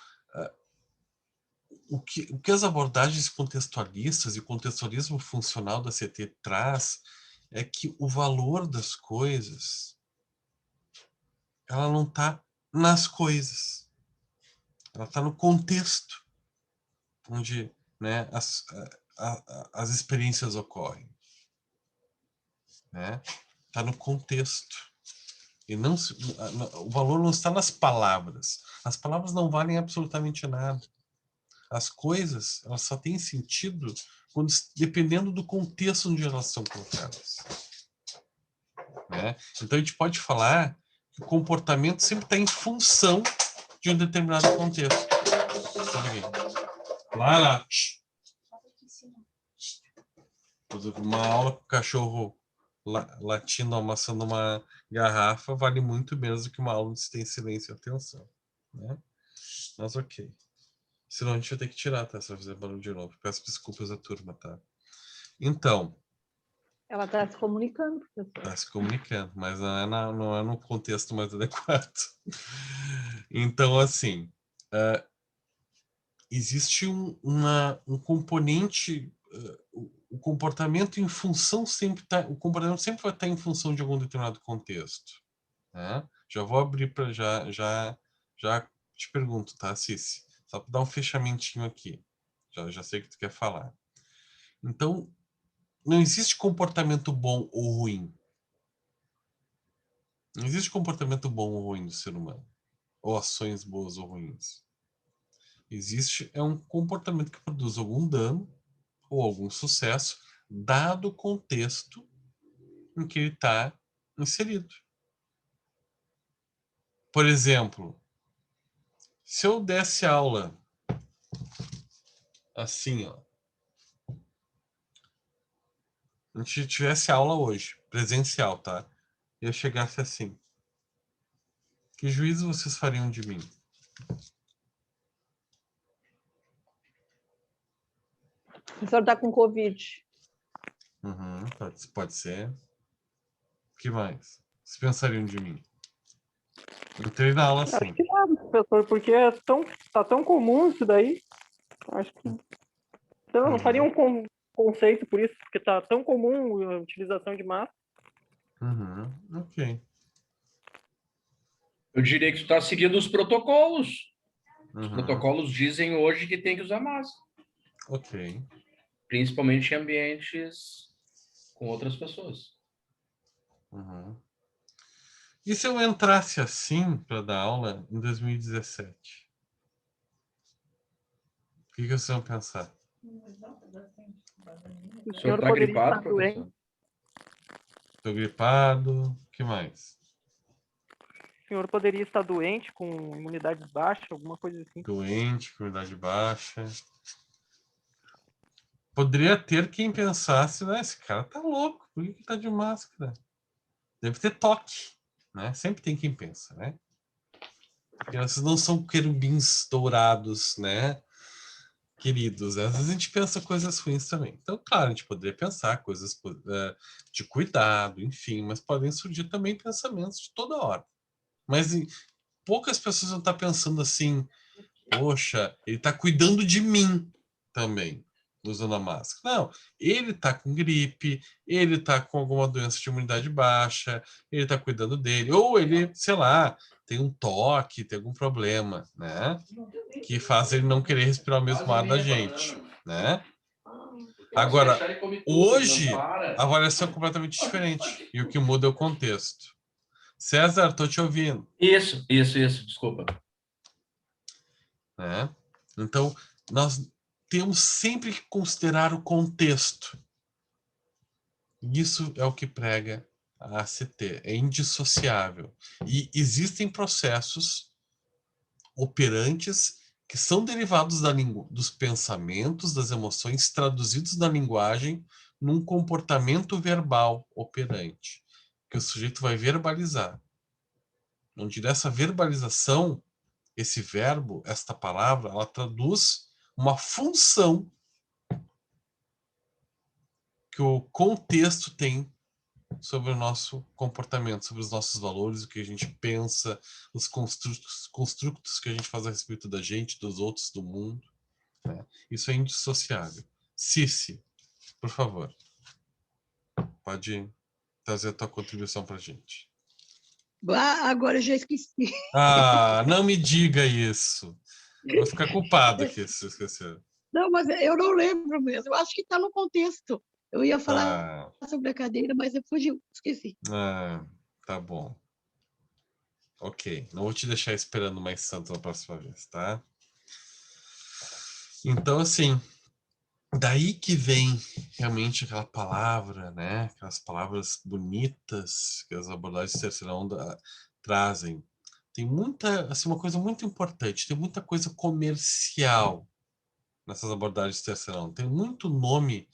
o que as abordagens contextualistas e o contextualismo funcional da CT traz é que o valor das coisas, ela não está nas coisas, ela está no contexto onde, né, as experiências ocorrem, né? Está no contexto. E não o valor não está nas palavras. As palavras não valem absolutamente nada. As coisas, elas só têm sentido dependendo do contexto onde elas são colocadas. Né? Então, a gente pode falar que o comportamento sempre está em função de um determinado contexto. Lá. Uma aula com o cachorro latindo, amassando uma garrafa, vale muito menos do que uma aula onde se tem silêncio e atenção. Né? Mas ok. Senão a gente vai ter que tirar, tá? Se eu fizer barulho de novo. Peço desculpas à turma, tá? Então... Ela está se comunicando, professor. Está se comunicando, mas não é no contexto mais adequado. Então, assim... existe um componente... o comportamento em função sempre tá... O comportamento sempre vai estar em função de algum determinado contexto. Né? Já vou abrir para... Já te pergunto, tá, Cici? Só para dar um fechamentinho aqui. Já sei o que tu quer falar. Então, não existe comportamento bom ou ruim. Não existe comportamento bom ou ruim do ser humano. Ou ações boas ou ruins. Existe um comportamento que produz algum dano ou algum sucesso, dado o contexto em que ele está inserido. Por exemplo, se eu desse aula assim, ó. A gente tivesse aula hoje, presencial, tá? E eu chegasse assim. Que juízo vocês fariam de mim? O senhor está com Covid. Pode ser. O que mais? Vocês pensariam de mim? Eu entrei na aula assim. Acho que nada, professor, porque tá tão comum isso daí. Acho que então, não faria um conceito por isso, porque tá tão comum a utilização de máscara. Ok. Eu diria que tu está seguindo os protocolos. Os protocolos dizem hoje que tem que usar máscara. Ok. Principalmente em ambientes com outras pessoas. E se eu entrasse assim para dar aula em 2017? O que vocês vão pensar? O senhor está gripado, professor? Estou gripado. O que mais? O senhor poderia estar doente, com imunidade baixa, alguma coisa assim. Doente, com imunidade baixa. Poderia ter quem pensasse, né? Esse cara tá louco, por que tá de máscara? Deve ter toque, né? Sempre tem quem pensa, né? Porque vocês não são querubins dourados, né? Queridos, às vezes a gente pensa coisas ruins também. Então, claro, a gente poderia pensar coisas de cuidado, enfim, mas podem surgir também pensamentos de toda hora. Mas poucas pessoas vão estar pensando assim, poxa, ele está cuidando de mim também, usando a máscara. Não, ele está com gripe, ele está com alguma doença de imunidade baixa, ele está cuidando dele, ou ele, sei lá, tem um toque, tem algum problema, né? Que faz ele não querer respirar o mesmo ar da gente, né? Agora, hoje, a avaliação é completamente diferente. E o que muda é o contexto. César, estou te ouvindo. Isso, desculpa. Né? Então, nós temos sempre que considerar o contexto. Isso é o que prega a ACT. É indissociável. E existem processos operantes que são derivados dos pensamentos, das emoções, traduzidos na linguagem num comportamento verbal operante, que o sujeito vai verbalizar. Onde nessa verbalização, esse verbo, esta palavra, ela traduz uma função que o contexto tem sobre o nosso comportamento, sobre os nossos valores, o que a gente pensa, os construtos que a gente faz a respeito da gente, dos outros, do mundo. Né? Isso é indissociável. Cici, por favor, pode trazer a tua contribuição para a gente. Ah, agora eu já esqueci. Ah, não me diga isso. Eu vou ficar culpado aqui se você esquecer. Não, mas eu não lembro mesmo. Eu acho que está no contexto. Eu ia falar sobre a cadeira, mas eu fugiu, esqueci. Tá bom. Ok, não vou te deixar esperando mais tanto na próxima vez, tá? Então, assim, daí que vem realmente aquela palavra, né? Aquelas palavras bonitas que as abordagens de terceira onda trazem. Tem muita, assim, uma coisa muito importante, tem muita coisa comercial nessas abordagens de terceira onda. Tem muito nome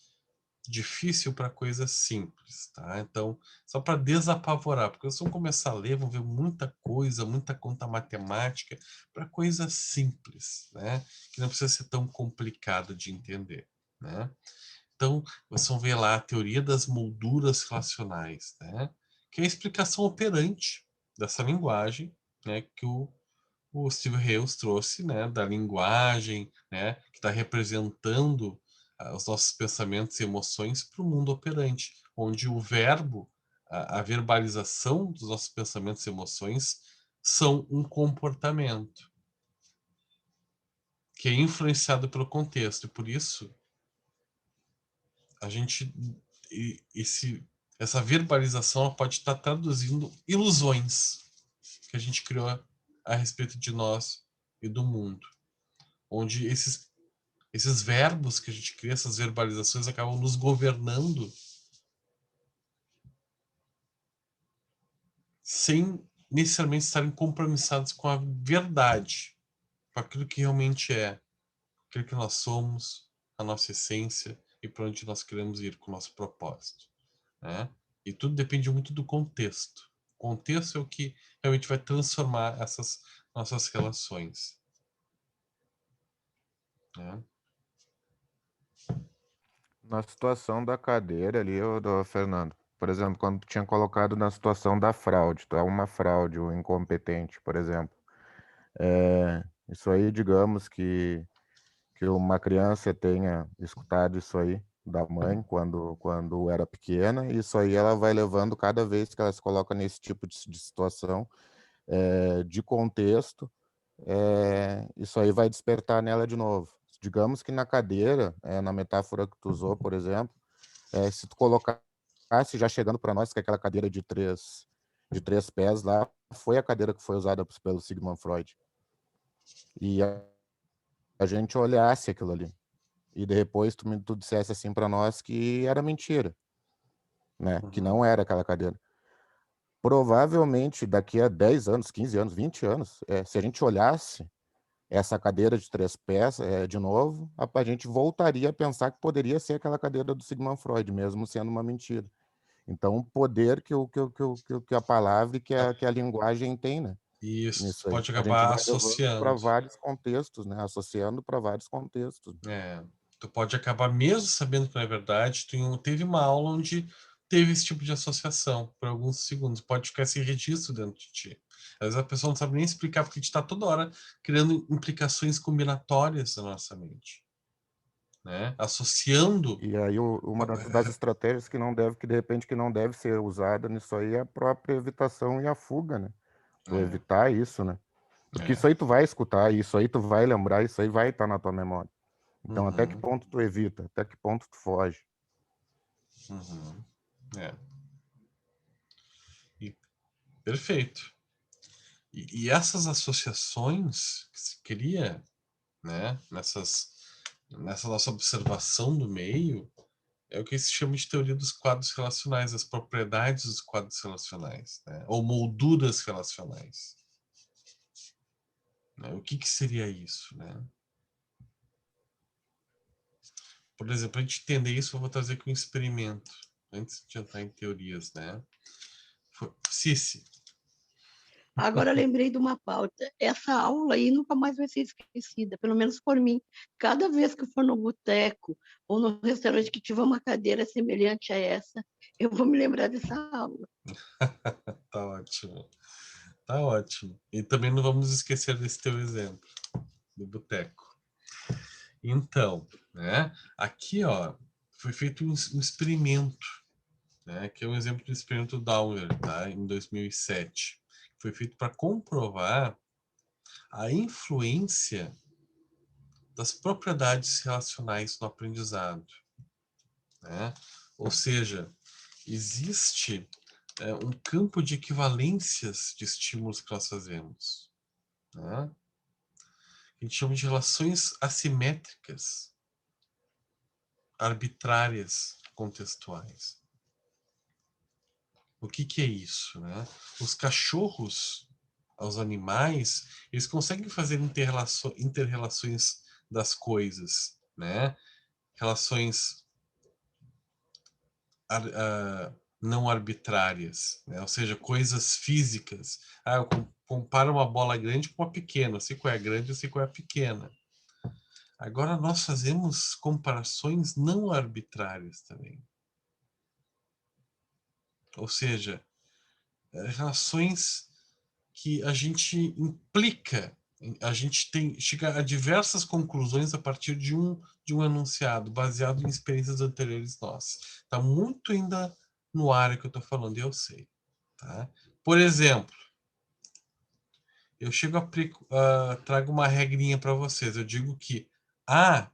difícil para coisa simples, tá? Então, só para desapavorar, porque se eu começar a ler, vão ver muita coisa, muita conta matemática para coisa simples, né? Que não precisa ser tão complicado de entender, né? Então, vocês vão ver lá a teoria das molduras relacionais, né? Que é a explicação operante dessa linguagem, né? Que o Steve Hales trouxe, né? Da linguagem, né? Que está representando os nossos pensamentos e emoções para o mundo operante, onde o verbo, a verbalização dos nossos pensamentos e emoções são um comportamento que é influenciado pelo contexto. E por isso, a gente, essa verbalização ela pode estar traduzindo ilusões que a gente criou a respeito de nós e do mundo, onde esses verbos que a gente cria, essas verbalizações acabam nos governando sem necessariamente estarem compromissados com a verdade, com aquilo que realmente é, aquilo que nós somos, a nossa essência e para onde nós queremos ir com o nosso propósito, né? E tudo depende muito do contexto. O contexto é o que realmente vai transformar essas nossas relações, né? Na situação da cadeira ali, Fernando, por exemplo, quando tu tinha colocado na situação da fraude, tu é uma fraude, um incompetente, por exemplo. Isso aí, digamos que uma criança tenha escutado isso aí da mãe quando era pequena, e isso aí ela vai levando cada vez que ela se coloca nesse tipo de situação, de contexto, isso aí vai despertar nela de novo. Digamos que na cadeira, na metáfora que tu usou, por exemplo, se tu colocasse já chegando para nós que aquela cadeira de três pés lá foi a cadeira que foi usada pelo Sigmund Freud. E a gente olhasse aquilo ali. E depois tu dissesse assim para nós que era mentira, né? Que não era aquela cadeira. Provavelmente daqui a 10 anos, 15 anos, 20 anos, se a gente olhasse essa cadeira de três pés, de novo, a gente voltaria a pensar que poderia ser aquela cadeira do Sigmund Freud, mesmo sendo uma mentira. Então, o poder que a palavra e que a linguagem tem, né? Isso Aí. pode A gente acabar vai associando para vários contextos, né? Associando para vários contextos. Tu pode acabar mesmo sabendo que não é verdade. Teve uma aula onde teve esse tipo de associação por alguns segundos. Pode ficar esse registro dentro de ti. Às vezes a pessoa não sabe nem explicar porque a gente está toda hora criando implicações combinatórias na nossa mente, né? Associando. E aí uma das estratégias que de repente que não deve ser usada nisso aí é a própria evitação e a fuga, né? Tu evitar isso, né? Porque isso aí tu vai escutar, isso aí tu vai lembrar, isso aí vai estar na tua memória. Então, até que ponto tu evita? Até que ponto tu foge? Perfeito. E essas associações que se cria, né, nessa nossa observação do meio, é o que se chama de teoria dos quadros relacionais, as propriedades dos quadros relacionais, né, ou molduras relacionais. Né? O que seria isso, né? Por exemplo, para a gente entender isso, eu vou trazer aqui um experimento, antes de entrar em teorias, né? Cici. Agora eu lembrei de uma pauta. Essa aula aí nunca mais vai ser esquecida, pelo menos por mim. Cada vez que eu for no boteco ou no restaurante que tiver uma cadeira semelhante a essa, eu vou me lembrar dessa aula. Tá ótimo. Tá ótimo. E também não vamos esquecer desse teu exemplo, do boteco. Então, né? Aqui, ó, foi feito um experimento, né? Que é um exemplo do experimento Downer, tá? Em 2007. Foi feito para comprovar a influência das propriedades relacionais no aprendizado, né? Ou seja, existe um campo de equivalências de estímulos que nós fazemos, né? A gente chama de relações assimétricas, arbitrárias, contextuais. O que é isso, né? Os cachorros, os animais, eles conseguem fazer inter-relações das coisas, né? Relações não arbitrárias, né? Ou seja, coisas físicas. Eu comparo uma bola grande com uma pequena, eu sei qual é a grande, eu sei qual é a pequena. Agora nós fazemos comparações não arbitrárias também. Ou seja, relações que a gente implica, a gente chega a diversas conclusões a partir de um enunciado, baseado em experiências anteriores nossas. Está muito ainda no ar que eu estou falando, e eu sei. Tá? Por exemplo, eu trago uma regrinha para vocês. Eu digo que A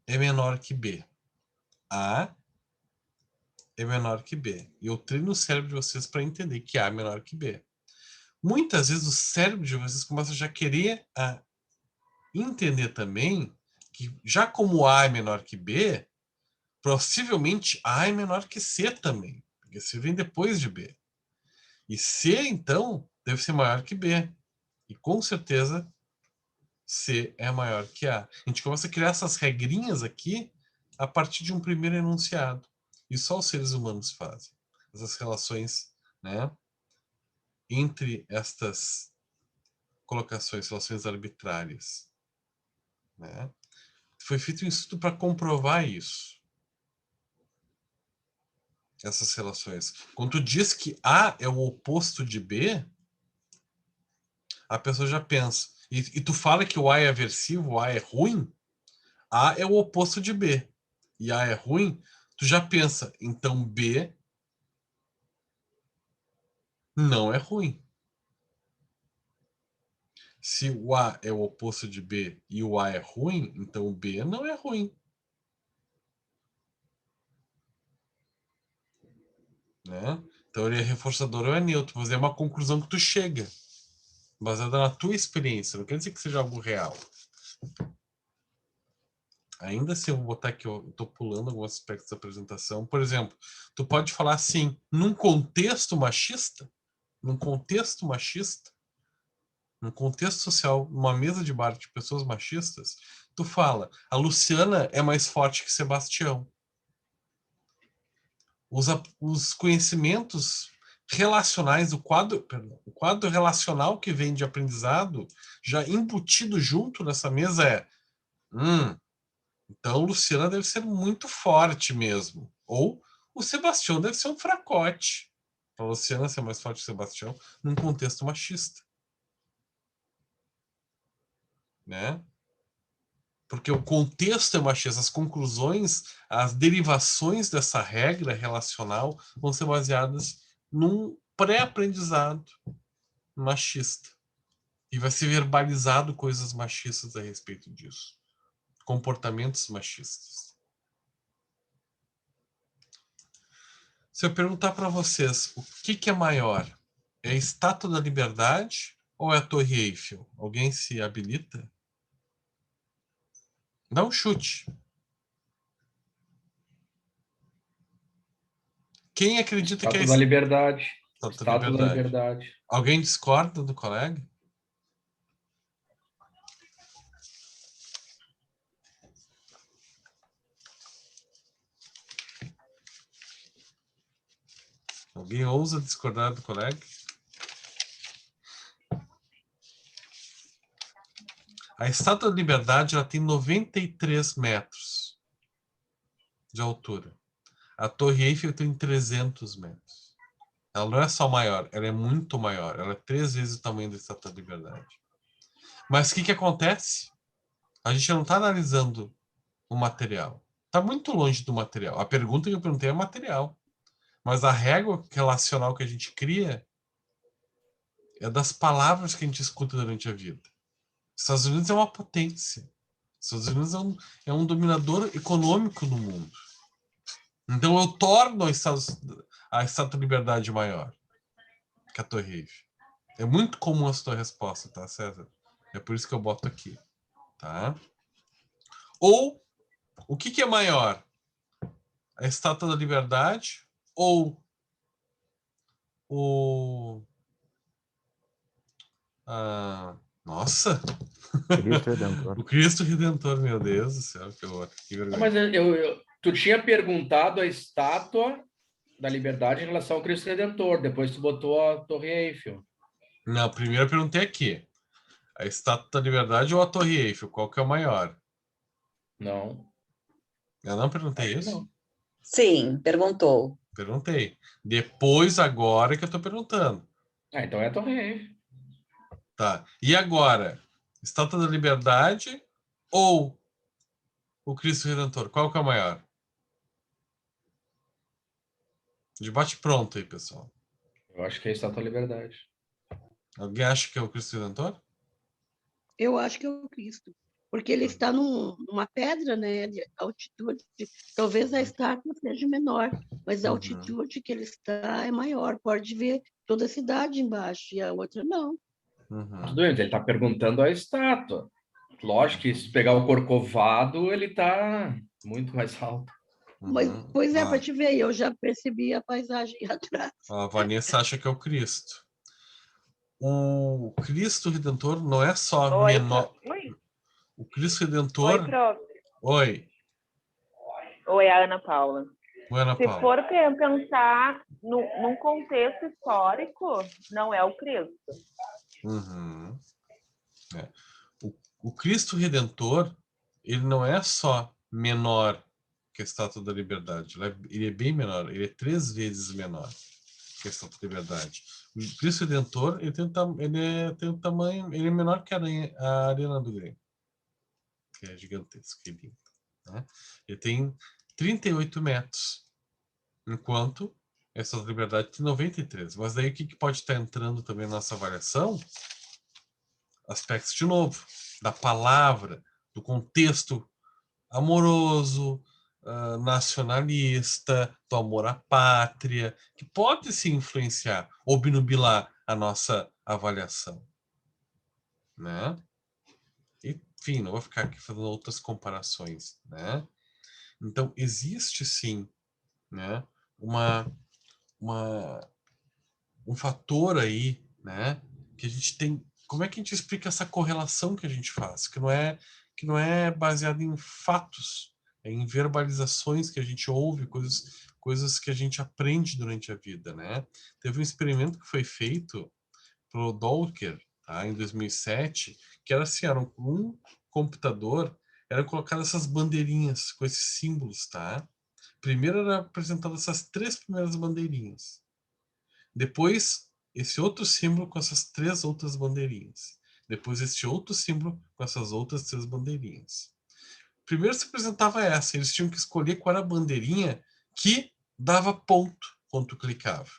é menor que B. A é menor que B. E eu treino o cérebro de vocês para entender que A é menor que B. Muitas vezes o cérebro de vocês começa a já querer entender também que, já como A é menor que B, possivelmente A é menor que C também. Porque C vem depois de B. E C, então, deve ser maior que B. E com certeza C é maior que A. A gente começa a criar essas regrinhas aqui a partir de um primeiro enunciado. E só os seres humanos fazem. Essas relações, né, entre estas colocações, relações arbitrárias. Né? Foi feito um estudo para comprovar isso. Essas relações. Quando tu diz que A é o oposto de B, a pessoa já pensa. E tu fala que o A é aversivo, o A é ruim, A é o oposto de B. E A é ruim, tu já pensa, então B não é ruim. Se o A é o oposto de B e o A é ruim, então o B não é ruim. Né? Então ele é reforçador ou é neutro, mas é uma conclusão que tu chega, baseada na tua experiência, não quer dizer que seja algo real. Ainda assim, eu vou botar aqui, eu estou pulando alguns aspectos da apresentação. Por exemplo, tu pode falar assim, num contexto machista, num contexto social, numa mesa de bar de pessoas machistas, tu fala, a Luciana é mais forte que Sebastião. Os conhecimentos relacionais o quadro relacional que vem de aprendizado, já embutido junto nessa mesa então Luciana deve ser muito forte mesmo. Ou o Sebastião deve ser um fracote. A Luciana ser mais forte que o Sebastião num contexto machista. Né? Porque o contexto é machista, as conclusões, as derivações dessa regra relacional vão ser baseadas num pré-aprendizado machista. E vai ser verbalizado coisas machistas a respeito disso. Comportamentos machistas. Se eu perguntar para vocês o que é maior, é a Estátua da Liberdade ou é a Torre Eiffel? Alguém se habilita? Dá um chute. Quem acredita que é a Estátua da Liberdade. Estátua da Liberdade? Alguém discorda do colega? Alguém ousa discordar do colega? A Estátua da Liberdade ela tem 93 metros de altura. A Torre Eiffel tem 300 metros. Ela não é só maior, ela é muito maior. Ela é 3 vezes o tamanho da Estátua da Liberdade. Mas o que acontece? A gente não está analisando o material. Está muito longe do material. A pergunta que eu perguntei é material. Mas a régua relacional que a gente cria é das palavras que a gente escuta durante a vida. Estados Unidos é uma potência. Estados Unidos é um dominador econômico no mundo. Então eu torno a Estátua da Liberdade maior que a Torre Eiffel. É muito comum a sua resposta, tá, César? É por isso que eu boto aqui. Tá? Ou, o que é maior? A Estátua da Liberdade ou o... Nossa! Cristo Redentor. O Cristo Redentor, meu Deus do céu, que vergonha. Mas tu tinha perguntado a Estátua da Liberdade em relação ao Cristo Redentor, depois tu botou a Torre Eiffel. Não, primeiro eu perguntei aqui. A Estátua da Liberdade ou a Torre Eiffel? Qual que é o maior? Não. Eu não perguntei isso? Não. Sim, perguntou. Perguntei. Depois, agora que eu tô perguntando. Então é a Torre Eiffel. Tá. E agora? Estátua da Liberdade ou o Cristo Redentor? Qual que é o maior? Debate pronto aí, pessoal. Eu acho que é a Estátua da Liberdade. Alguém acha que é o Cristo Redentor? Eu acho que é o Cristo, porque ele está numa pedra, né, de altitude. Talvez a estátua seja menor, mas a altitude que ele está é maior. Pode ver toda a cidade embaixo e a outra não. Tudo bem, ele está perguntando a estátua. Lógico que se pegar o Corcovado, ele está muito mais alto. Mas, pois é, para te ver, eu já percebi a paisagem atrás. A Vanessa acha que é o Cristo. O Cristo Redentor não é só menor. Oi. O Cristo Redentor. Oi, prof. Oi. Oi, a Ana Paula. Oi, Ana Paula. Se for pensar num contexto histórico, não é o Cristo. É. O Cristo Redentor, ele não é só menor que a Estátua da Liberdade. Ele é bem menor. Ele é 3 vezes menor que a Estátua da Liberdade. O Cristo Redentor, ele tem um tamanho, ele é menor que a Arena do Grêmio, que é gigantesco, que é lindo, né? Ele tem 38 metros, enquanto a Estátua da Liberdade tem 93. Mas daí o que pode estar entrando também na nossa avaliação? Aspectos, de novo, da palavra, do contexto amoroso, nacionalista, do amor à pátria, que pode se influenciar, obnubilar a nossa avaliação, né? Enfim, não vou ficar aqui fazendo outras comparações, né? Então, existe sim, né, um fator aí, né, que a gente tem. Como é que a gente explica essa correlação que a gente faz? Que não é baseado em fatos, é em verbalizações que a gente ouve, coisas que a gente aprende durante a vida, né? Teve um experimento que foi feito pelo Dolker, tá, em 2007, que era assim, era um computador, eram colocadas essas bandeirinhas com esses símbolos, tá? Primeiro era apresentado essas 3 primeiras bandeirinhas. Depois, esse outro símbolo com essas 3 outras bandeirinhas. Depois, esse outro símbolo com essas outras 3 bandeirinhas. Primeiro se apresentava essa, eles tinham que escolher qual era a bandeirinha que dava ponto quando tu clicava.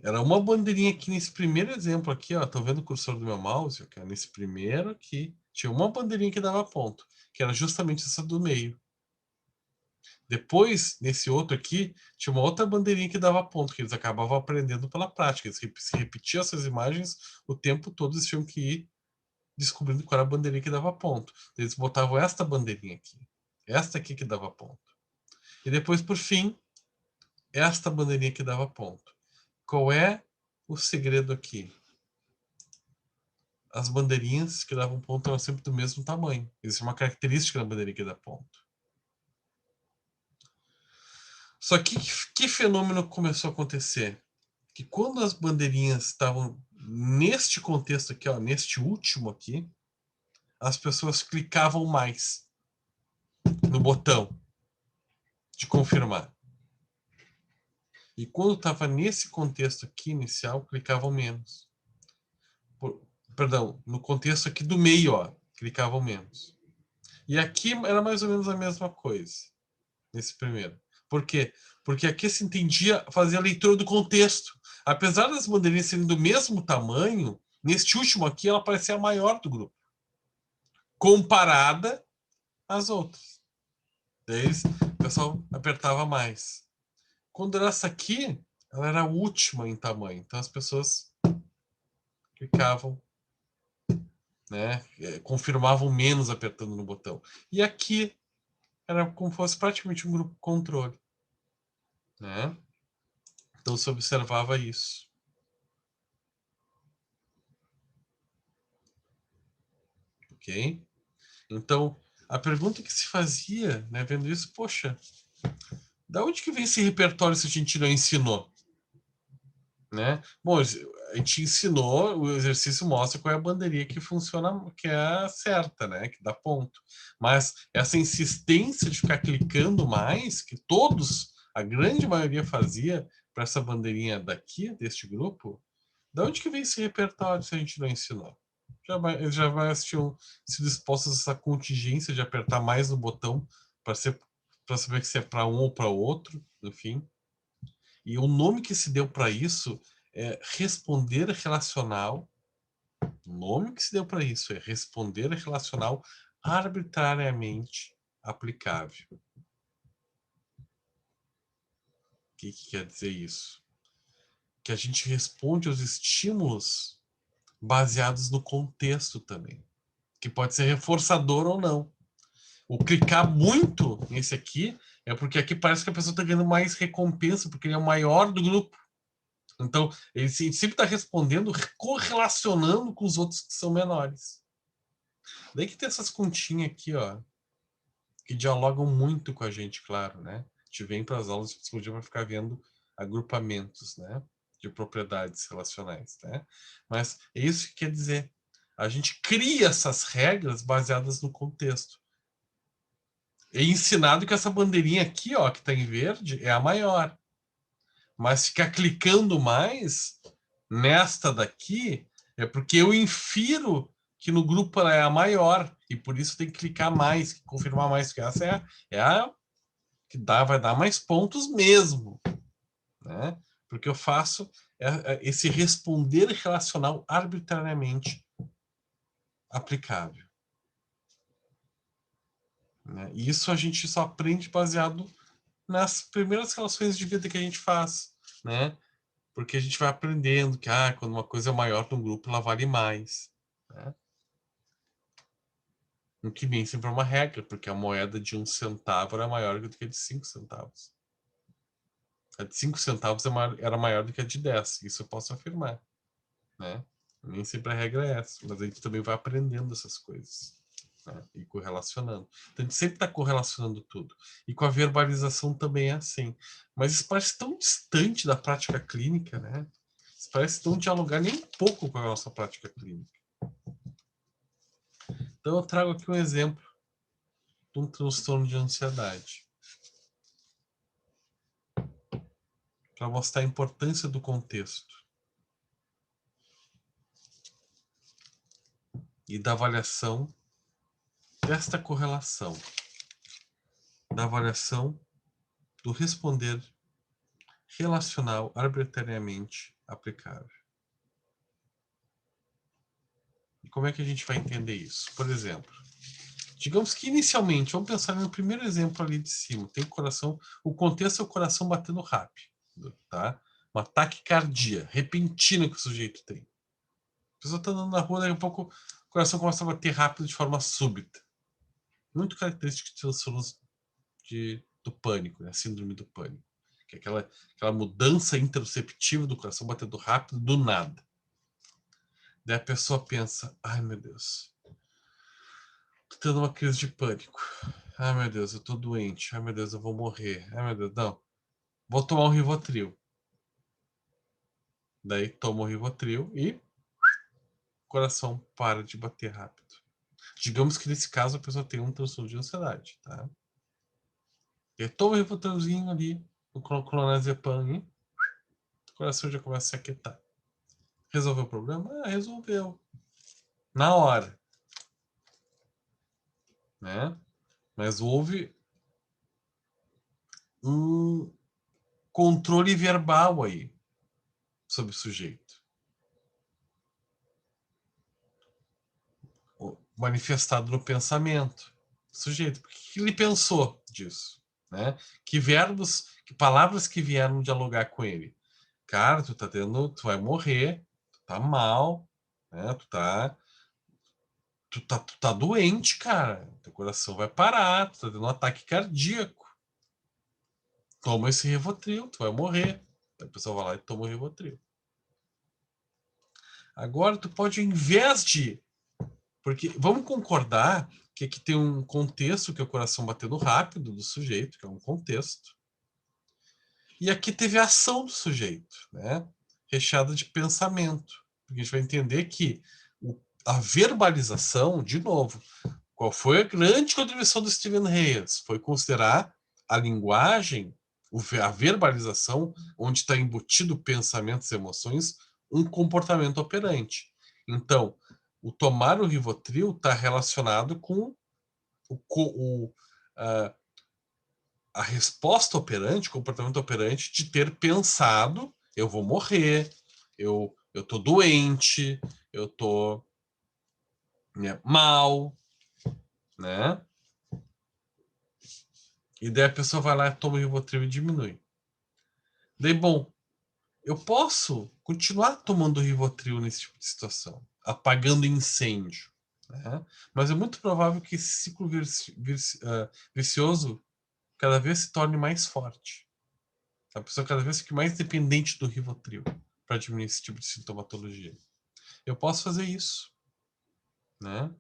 Era uma bandeirinha aqui nesse primeiro exemplo aqui, ó, tô vendo o cursor do meu mouse, ó, nesse primeiro aqui, tinha uma bandeirinha que dava ponto, que era justamente essa do meio. Depois, nesse outro aqui, tinha uma outra bandeirinha que dava ponto, que eles acabavam aprendendo pela prática. Eles se repetiam essas imagens o tempo todo, eles tinham que ir descobrindo qual era a bandeirinha que dava ponto. Eles botavam esta bandeirinha aqui. Esta aqui que dava ponto. E depois, por fim, esta bandeirinha que dava ponto. Qual é o segredo aqui? As bandeirinhas que davam ponto eram sempre do mesmo tamanho. Existe uma característica da bandeirinha que dá ponto. Só que fenômeno começou a acontecer? Que quando as bandeirinhas estavam neste contexto aqui, ó, neste último aqui, as pessoas clicavam mais no botão de confirmar. E quando estava nesse contexto aqui inicial, clicavam menos. Perdão, no contexto aqui do meio, ó, clicavam menos. E aqui era mais ou menos a mesma coisa, nesse primeiro. Por quê? Porque aqui se entendia, fazia a leitura do contexto. Apesar das bandeirinhas serem do mesmo tamanho, neste último aqui ela parecia a maior do grupo, comparada às outras. Daí o pessoal apertava mais. Quando era essa aqui, ela era a última em tamanho. Então as pessoas clicavam, né, confirmavam menos apertando no botão. E aqui era como se fosse praticamente um grupo controle, né? Então se observava isso. Ok? Então a pergunta que se fazia, né, vendo isso, poxa, da onde que vem esse repertório se a gente não ensinou? Né? Bom, a gente ensinou, o exercício mostra qual é a bandeirinha que funciona, que é a certa, né? Que dá ponto. Mas essa insistência de ficar clicando mais, que todos, a grande maioria fazia para essa bandeirinha daqui, deste grupo, da onde que vem esse repertório se a gente não ensinou? Eles jamais tinham sido expostos a essa contingência de apertar mais no botão para saber se é para um ou para outro, enfim. E o nome que se deu para isso é responder relacional. O nome que se deu para isso é responder relacional arbitrariamente aplicável. O que quer dizer isso? Que a gente responde aos estímulos baseados no contexto também, que pode ser reforçador ou não. O clicar muito nesse aqui é porque aqui parece que a pessoa está ganhando mais recompensa, porque ele é o maior do grupo. Então, ele sempre está respondendo, correlacionando com os outros que são menores. Daí que tem essas continhas aqui, ó, que dialogam muito com a gente, claro, né? A gente vem para as aulas de psicologia para ficar vendo agrupamentos, né? De propriedades relacionais, né? Mas é isso que quer dizer. A gente cria essas regras baseadas no contexto. É ensinado que essa bandeirinha aqui, ó, que está em verde, é a maior. Mas ficar clicando mais nesta daqui é porque eu infiro que no grupo ela é a maior e por isso tem que clicar mais, confirmar mais, que essa é a que vai dar mais pontos mesmo, né? Porque eu faço esse responder relacional arbitrariamente aplicável, né? E isso a gente só aprende baseado nas primeiras relações de vida que a gente faz, né? Porque a gente vai aprendendo que quando uma coisa é maior no grupo, ela vale mais, né? O que nem sempre é uma regra, porque a moeda de 1 centavo era maior do que a de 5 centavos. A de 5 centavos era maior do que a de 10, isso eu posso afirmar, né? Nem sempre a regra é essa, mas a gente também vai aprendendo essas coisas, né? E correlacionando. Então a gente sempre está correlacionando tudo. E com a verbalização também é assim. Mas isso parece tão distante da prática clínica, né? Isso parece não dialogar nem um pouco com a nossa prática clínica. Então eu trago aqui um exemplo de um transtorno de ansiedade. Para mostrar a importância do contexto. E da avaliação desta correlação. Da avaliação do responder relacional arbitrariamente aplicável. E como é que a gente vai entender isso? Por exemplo, digamos que inicialmente, vamos pensar no primeiro exemplo ali de cima, tem coração, o contexto é o coração batendo rápido, tá? Uma taquicardia repentina que o sujeito tem. A pessoa está andando na rua, daqui a pouco o coração começa a bater rápido de forma súbita. Muito característico de transtornos do pânico, né? Síndrome do pânico. Que é aquela mudança interoceptiva do coração batendo rápido do nada. Daí a pessoa pensa, ai meu Deus, tô tendo uma crise de pânico. Ai meu Deus, eu tô doente. Ai meu Deus, eu vou morrer. Ai meu Deus, não. vou tomar um Rivotril. Daí toma o Rivotril e o coração para de bater rápido. Digamos que nesse caso a pessoa tem um transtorno de ansiedade, tá? E aí toma o Rivotrilzinho ali, o clonazepam, e o coração já começa a se aquietar. Resolveu o problema? Ah, resolveu. Na hora. Né? Mas houve um controle verbal aí sobre o sujeito. Manifestado no pensamento. Sujeito, o que ele pensou disso? Né? Que verbos, que palavras que vieram dialogar com ele? Cara, tu vai morrer, tu tá mal, né? Tu tá doente, cara. Teu coração vai parar, tu tá tendo um ataque cardíaco. Toma esse Rivotril, tu vai morrer. Aí a pessoa vai lá e toma o Rivotril. Agora tu pode, ao invés de... Porque vamos concordar que aqui tem um contexto, que é o coração batendo rápido do sujeito, que é um contexto. E aqui teve a ação do sujeito, né? Recheada de pensamento. Porque a gente vai entender que a verbalização, de novo, qual foi a grande contribuição do Steven Hayes? Foi considerar a linguagem, a verbalização, onde está embutido pensamentos e emoções, um comportamento operante. Então, o tomar o Rivotril está relacionado com a resposta operante, o comportamento operante de ter pensado, eu vou morrer, eu tô doente, eu tô mal, né? E daí a pessoa vai lá, toma o Rivotril e diminui. Daí, bom, eu posso continuar tomando Rivotril nesse tipo de situação, apagando incêndio, né? Mas é muito provável que esse ciclo vicioso cada vez se torne mais forte. A pessoa cada vez fica mais dependente do Rivotril para diminuir esse tipo de sintomatologia. Eu posso fazer isso, né?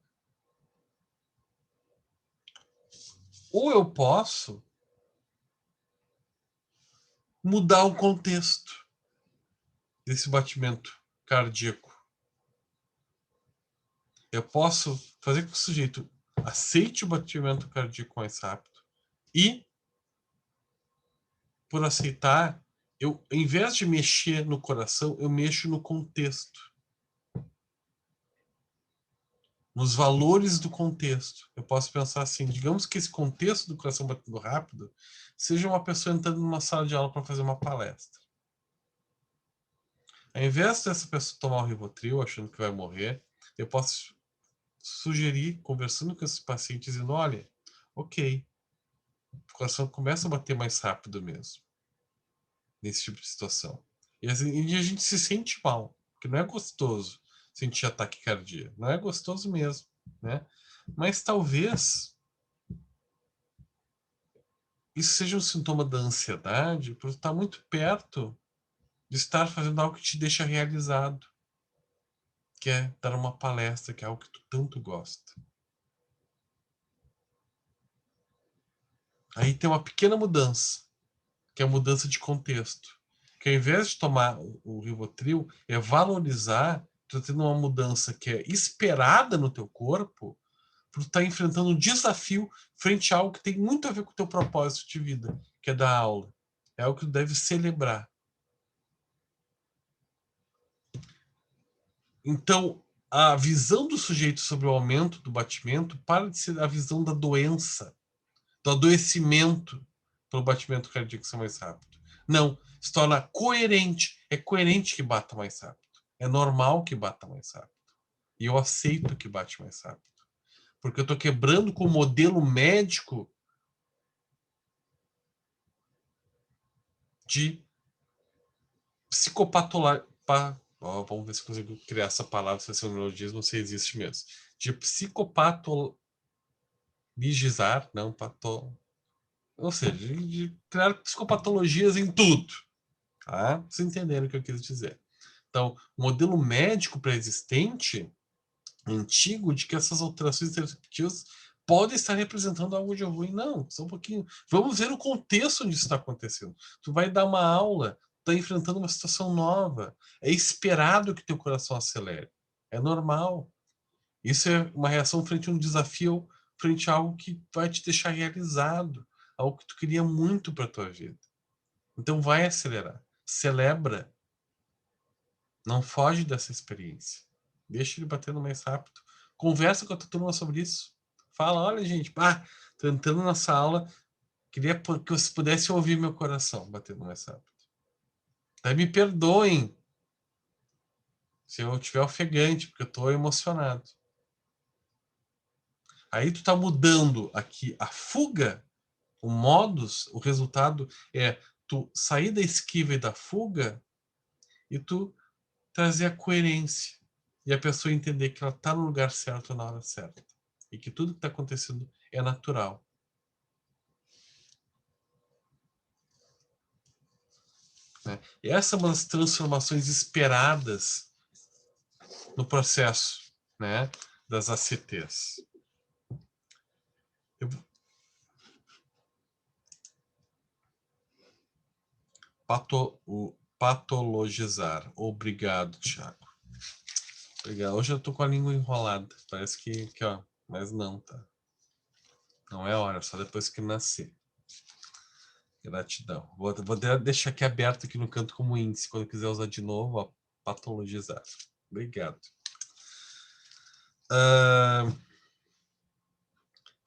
Ou eu posso mudar o contexto desse batimento cardíaco. Eu posso fazer com que o sujeito aceite o batimento cardíaco mais rápido e, por aceitar, eu, em vez de mexer no coração, eu mexo no contexto. Nos valores do contexto. Eu posso pensar assim, digamos que esse contexto do coração batendo rápido seja uma pessoa entrando numa sala de aula para fazer uma palestra. Ao invés dessa pessoa tomar o Rivotril, achando que vai morrer, eu posso sugerir, conversando com esses pacientes, dizendo, olha, ok, o coração começa a bater mais rápido mesmo, nesse tipo de situação. E a gente se sente mal, porque não é gostoso sentir ataque cardíaco. Não é gostoso mesmo, né? Mas talvez isso seja um sintoma da ansiedade por estar muito perto de estar fazendo algo que te deixa realizado, que é dar uma palestra, que é algo que tu tanto gosta. Aí tem uma pequena mudança, que é a mudança de contexto. Que ao invés de tomar o Rivotril, é valorizar, tu tendo uma mudança que é esperada no teu corpo, por estar enfrentando um desafio frente a algo que tem muito a ver com o teu propósito de vida, que é dar aula. É algo que tu deve celebrar. Então, a visão do sujeito sobre o aumento do batimento para de ser a visão da doença, do adoecimento pelo batimento cardíaco ser mais rápido. Não, se torna coerente. É coerente que bata mais rápido. É normal que bata mais rápido. E eu aceito que bate mais rápido. Porque eu estou quebrando com o modelo médico de psicopatologia. Vamos ver se eu consigo criar essa palavra, se esse neologismo, se existe mesmo. De psicopatologizar, não, ou seja, de criar psicopatologias em tudo. Tá? Vocês entenderam o que eu quis dizer. Então, o modelo médico pré-existente, antigo, de que essas alterações interceptivas pode estar representando algo de ruim. Não, só um pouquinho. Vamos ver o contexto onde isso está acontecendo. Tu vai dar uma aula, está enfrentando uma situação nova. É esperado que teu coração acelere. É normal. Isso é uma reação frente a um desafio, frente a algo que vai te deixar realizado, algo que tu queria muito para tua vida. Então vai acelerar. Celebra. Não foge dessa experiência. Deixa ele batendo mais rápido. Conversa com a tua turma sobre isso. Fala, olha, gente, tô entrando nessa aula, queria que vocês pudessem ouvir meu coração batendo mais rápido. Até me perdoem se eu estiver ofegante, porque eu estou emocionado. Aí tu tá mudando aqui a fuga, o modus, o resultado é tu sair da esquiva e da fuga e tu trazer a coerência. E a pessoa entender que ela está no lugar certo na hora certa. E que tudo que está acontecendo é natural. Né? E essa é uma das transformações esperadas no processo, né, das ACTs. Patologizar. Obrigado, Thiago. Obrigado. Hoje eu tô com a língua enrolada. Parece que ó, mas não, tá? Não é hora, só depois que nascer. Gratidão. Vou deixar aqui aberto aqui no canto como índice, quando quiser usar de novo, ó, patologizar. Obrigado.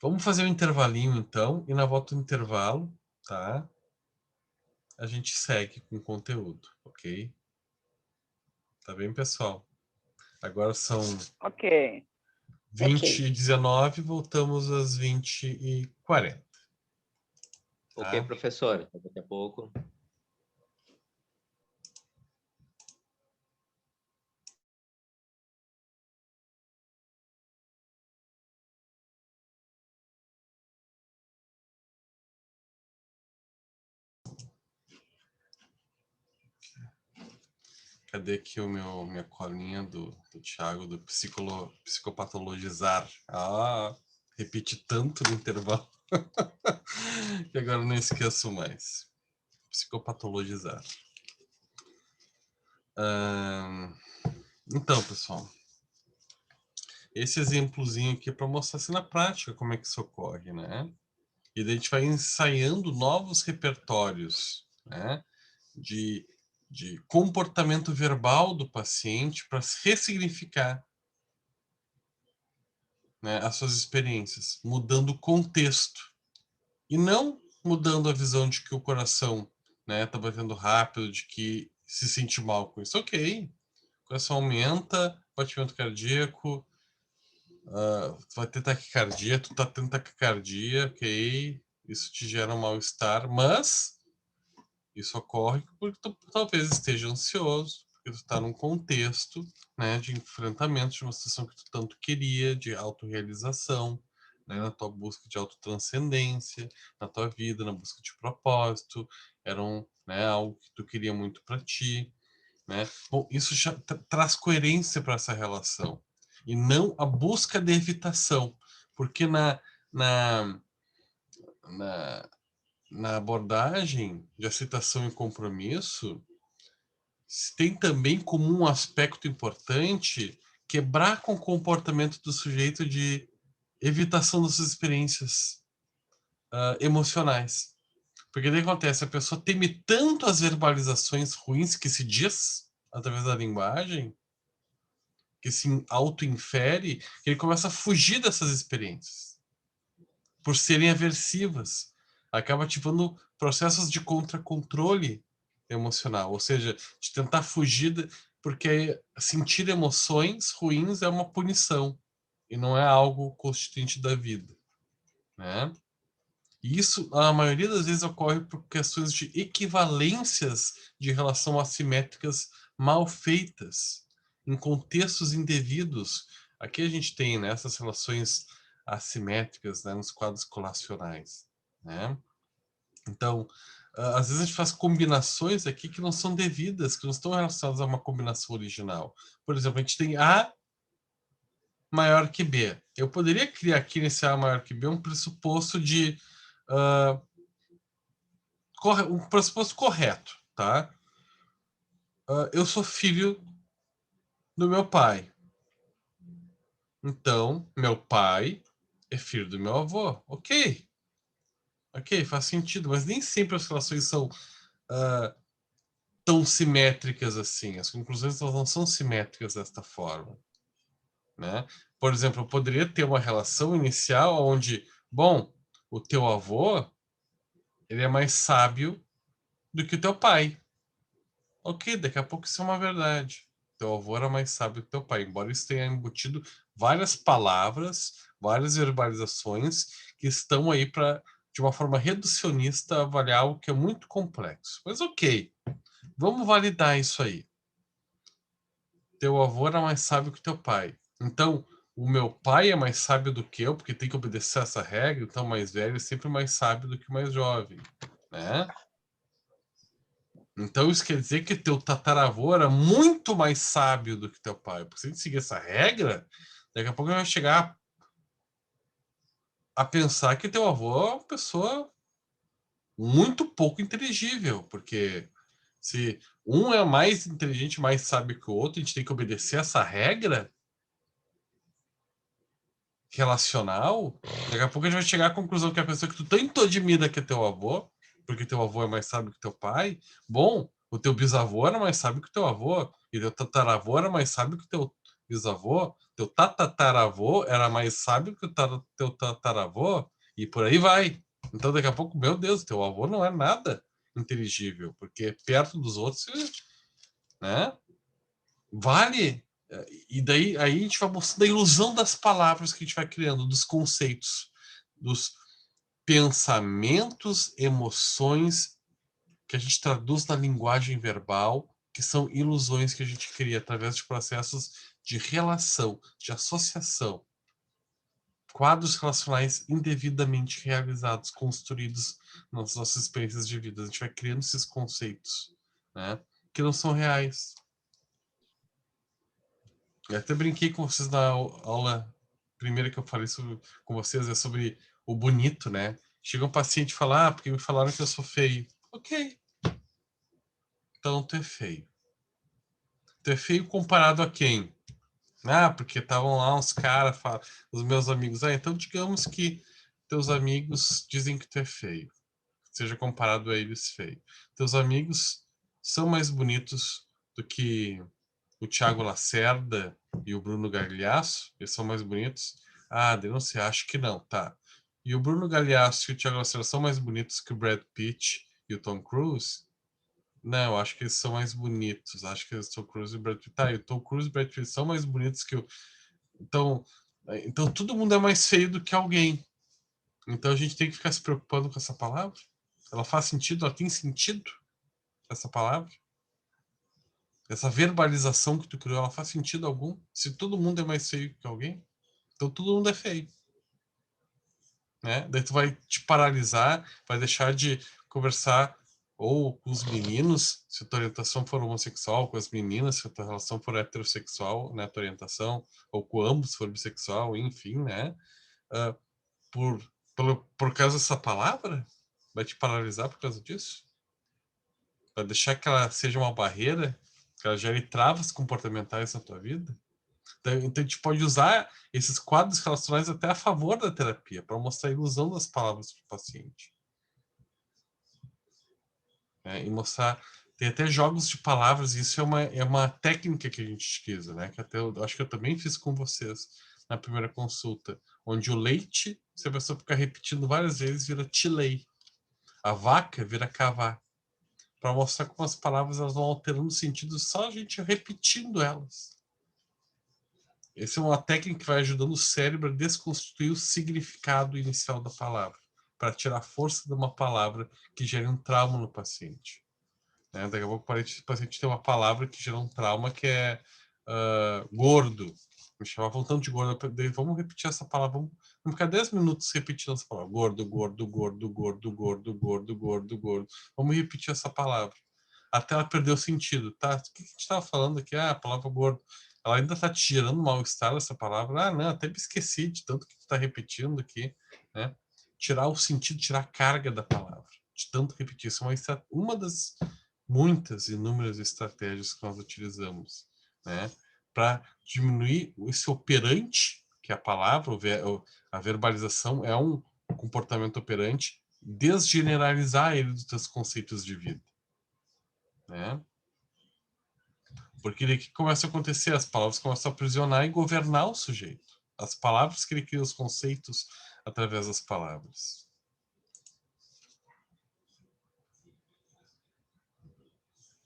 Vamos fazer um intervalinho, então, e na volta do intervalo, tá? A gente segue com o conteúdo, ok? Tá bem, pessoal? Agora são 20h19, voltamos às 20h40. Ok, professor. Daqui a pouco. Cadê aqui minha colinha do Thiago, do psicopatologizar? Repeti tanto no intervalo que agora eu não esqueço mais. Psicopatologizar. Então, pessoal, esse exemplozinho aqui é para mostrar assim na prática como é que isso ocorre, né? E daí a gente vai ensaiando novos repertórios, né? De comportamento verbal do paciente para ressignificar, né, as suas experiências, mudando o contexto. E não mudando a visão de que o coração, né, tá batendo rápido, de que se sente mal com isso. Ok, o coração aumenta, batimento cardíaco, vai ter taquicardia, tu tá tendo taquicardia, ok, isso te gera um mal-estar, mas isso ocorre porque tu talvez esteja ansioso, porque tu está num contexto, né, de enfrentamento de uma situação que tu tanto queria, de autorrealização, né, na tua busca de autotranscendência, na tua vida, na busca de propósito, era né, algo que tu queria muito para ti, né? Bom, isso já traz coerência para essa relação e não a busca de evitação, porque na abordagem de aceitação e compromisso, tem também como um aspecto importante quebrar com o comportamento do sujeito de evitação das suas experiências emocionais. Porque daí acontece, a pessoa teme tanto as verbalizações ruins que se diz através da linguagem, que se auto-infere, que ele começa a fugir dessas experiências, por serem aversivas. Acaba ativando processos de controle emocional, ou seja, de tentar fugir, porque sentir emoções ruins é uma punição e não é algo constituinte da vida, né? E isso, a maioria das vezes, ocorre por questões de equivalências de relação assimétricas mal feitas, em contextos indevidos. Aqui a gente tem, né, essas relações assimétricas, né, nos quadros colacionais, né? Então, às vezes a gente faz combinações aqui que não são devidas, que não estão relacionadas a uma combinação original. Por exemplo, a gente tem A maior que B. Eu poderia criar aqui nesse A maior que B um pressuposto de um pressuposto correto, tá? Eu sou filho do meu pai. Então, meu pai é filho do meu avô. Ok. Ok, faz sentido, mas nem sempre as relações são tão simétricas assim. As conclusões não são simétricas desta forma, né? Por exemplo, eu poderia ter uma relação inicial onde, bom, o teu avô, ele é mais sábio do que o teu pai. Ok, daqui a pouco isso é uma verdade. Teu avô era mais sábio que teu pai, embora isso tenha embutido várias palavras, várias verbalizações que estão aí para, de uma forma reducionista, avaliar algo que é muito complexo. Mas ok, vamos validar isso aí. Teu avô era mais sábio que teu pai. Então, o meu pai é mais sábio do que eu, porque tem que obedecer essa regra, então o mais velho é sempre mais sábio do que o mais jovem, né? Então isso quer dizer que teu tataravô era muito mais sábio do que teu pai. Porque se a gente seguir essa regra, daqui a pouco a gente vai chegar a pensar que teu avô é uma pessoa muito pouco inteligível, porque se um é mais inteligente, mais sábio que o outro, a gente tem que obedecer essa regra relacional, daqui a pouco a gente vai chegar à conclusão que a pessoa que tu tanto admira que é teu avô, porque teu avô é mais sábio que teu pai, bom, o teu bisavô era mais sábio que teu avô, e teu tataravô era mais sábio que teu bisavô, teu tataravô era mais sábio que o teu tataravô, e por aí vai. Então daqui a pouco, meu Deus, teu avô não é nada inteligível, porque perto dos outros, né? Vale. E daí aí a gente vai mostrando a ilusão das palavras que a gente vai criando, dos conceitos, dos pensamentos, emoções que a gente traduz na linguagem verbal, que são ilusões que a gente cria através de processos de relação, de associação, quadros relacionais indevidamente realizados, construídos nas nossas experiências de vida. A gente vai criando esses conceitos, né, que não são reais. Eu até brinquei com vocês na aula primeira que eu falei com vocês, é sobre o bonito, né? Chega um paciente e fala, porque me falaram que eu sou feio. Ok. Então tu é feio. Tu é feio comparado a quem? Porque estavam lá uns caras, os meus amigos. Então digamos que teus amigos dizem que tu é feio. Seja comparado a eles feio. Teus amigos são mais bonitos do que o Thiago Lacerda e o Bruno Gagliasso, eles são mais bonitos? Denúncia, acho que não, tá. E o Bruno Gagliasso e o Thiago Lacerda são mais bonitos que o Brad Pitt e o Tom Cruise? Não, acho que eles são mais bonitos. Acho que o Tom Cruise e o Brad Pitt... Tá, e o Tom Cruise e o Brad Pitt são mais bonitos que o... Então todo mundo é mais feio do que alguém. Então a gente tem que ficar se preocupando com essa palavra? Ela faz sentido? Ela tem sentido? Essa palavra? Essa verbalização que tu criou, ela faz sentido algum? Se todo mundo é mais feio que alguém, então todo mundo é feio. Né? Daí tu vai te paralisar, vai deixar de conversar ou com os meninos, se a tua orientação for homossexual, com as meninas, se a tua relação for heterossexual, né, tua orientação, ou com ambos se for bissexual, enfim, né? Por causa dessa palavra? Vai te paralisar por causa disso? Vai deixar que ela seja uma barreira, que ela gere travas comportamentais na tua vida? Então a gente pode usar esses quadros relacionais até a favor da terapia, para mostrar a ilusão das palavras para o paciente. E mostrar... Tem até jogos de palavras, e isso é uma técnica que a gente utiliza, né? Que até acho que eu também fiz com vocês na primeira consulta, onde o leite, se a pessoa ficar repetindo várias vezes, vira tilei. A vaca vira cavar. Para mostrar como as palavras elas vão alterando o sentido só a gente repetindo elas. Essa é uma técnica que vai ajudando o cérebro a desconstruir o significado inicial da palavra, para tirar a força de uma palavra que gera um trauma no paciente. Daqui a pouco o paciente tem uma palavra que gera um trauma, que é gordo. Me chamava voltando de gordo. Vamos repetir essa palavra. Vamos ficar 10 minutos repetindo essa palavra. Gordo, gordo, gordo, gordo, gordo, gordo, gordo, gordo. Vamos repetir essa palavra. Até ela perder o sentido. Tá? O que a gente estava falando aqui? A palavra gordo. ela ainda está te gerando mal-estar essa palavra. Ah, não, até me esqueci de tanto que tu está repetindo aqui, né? Tirar o sentido, tirar a carga da palavra, de tanto repetir. Isso é uma das muitas, inúmeras estratégias que nós utilizamos, né? Para diminuir esse operante, que é a palavra, a verbalização é um comportamento operante, desgeneralizar ele dos teus conceitos de vida, né? Porque daí que começa a acontecer? As palavras começam a aprisionar e governar o sujeito. As palavras que ele cria, os conceitos através das palavras.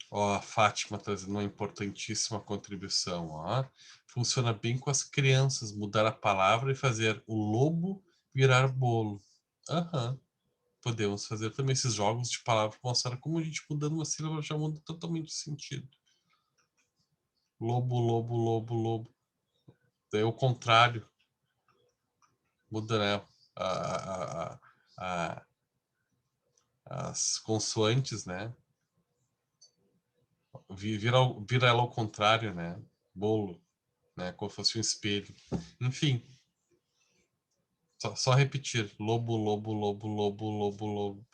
Ó, a Fátima trazendo uma importantíssima contribuição. Ó. Funciona bem com as crianças, mudar a palavra e fazer o lobo virar bolo. Aham. Podemos fazer também esses jogos de palavras, mostrar como a gente mudando uma sílaba já muda totalmente o sentido. Lobo, lobo, lobo, lobo. Daí o contrário. Muda, né? As consoantes, né? Vira ela ao contrário, né? Bolo, né? Como se fosse um espelho. Enfim. Só repetir. Lobo, lobo, lobo, lobo, lobo, lobo.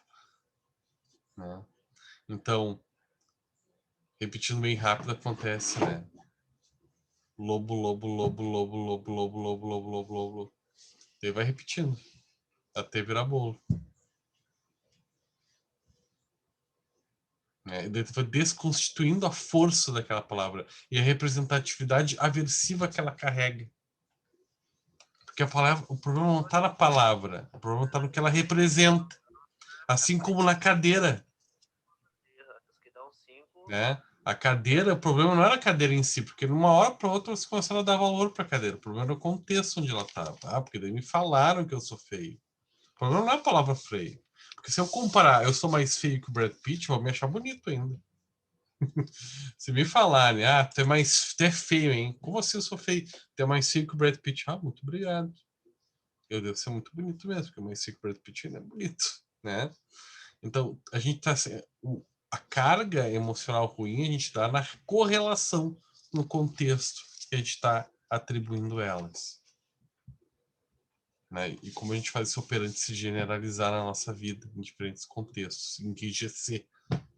Né? Então, repetindo bem rápido acontece, né? Lobo, lobo, lobo, lobo, lobo, lobo, lobo, lobo, lobo, lobo. Daí vai repetindo. Até virar bolo. E daí tu vai desconstituindo a força daquela palavra e a representatividade aversiva que ela carrega. Porque a palavra, o problema não está na palavra, o problema está no que ela representa. Assim como na cadeira. Né? A cadeira, o problema não era a cadeira em si, porque de uma hora para outra você começaram a dar valor para a cadeira. O problema era o contexto onde ela estava. Ah, porque daí me falaram que eu sou feio. O problema não é a palavra feio. Porque se eu comparar, eu sou mais feio que o Brad Pitt, vou me achar bonito ainda. Se me falarem, tu é feio, hein? Como assim eu sou feio? Tu é mais feio que o Brad Pitt. Ah, muito obrigado. Eu devo ser muito bonito mesmo, porque o mais feio que o Brad Pitt ainda é bonito, né? Então, a gente tá assim, a carga emocional ruim a gente dá na correlação, no contexto que a gente está atribuindo elas. Né? E como a gente faz esse operante se generalizar na nossa vida, em diferentes contextos, enrijecer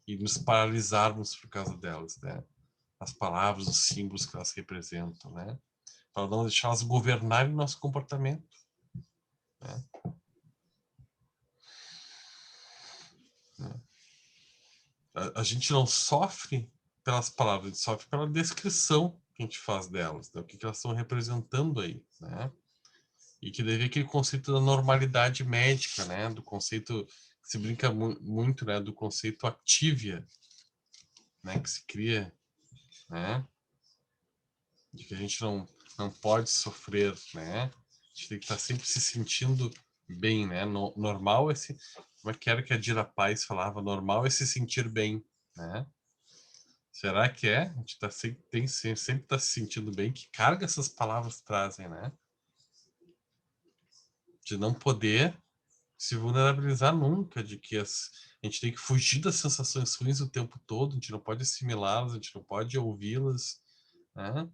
e nos paralisarmos por causa delas, né? As palavras, os símbolos que elas representam, né? Para não deixar elas governarem nosso comportamento. Né? A gente não sofre pelas palavras, a gente sofre pela descrição que a gente faz delas, né? O que elas estão representando aí, né? E que deve aquele conceito da normalidade médica, né? Do conceito que se brinca muito, né? Do conceito Activia, né? Que se cria, né? De que a gente não pode sofrer, né? A gente tem que estar sempre se sentindo bem, né? Normal é se... Como é que era que a Dira Paz falava? Normal é se sentir bem, né? Será que é? A gente sempre está se sentindo bem. Que carga essas palavras trazem, né? De não poder se vulnerabilizar nunca, de que a gente tem que fugir das sensações ruins o tempo todo, a gente não pode assimilá-las, a gente não pode ouvi-las, né?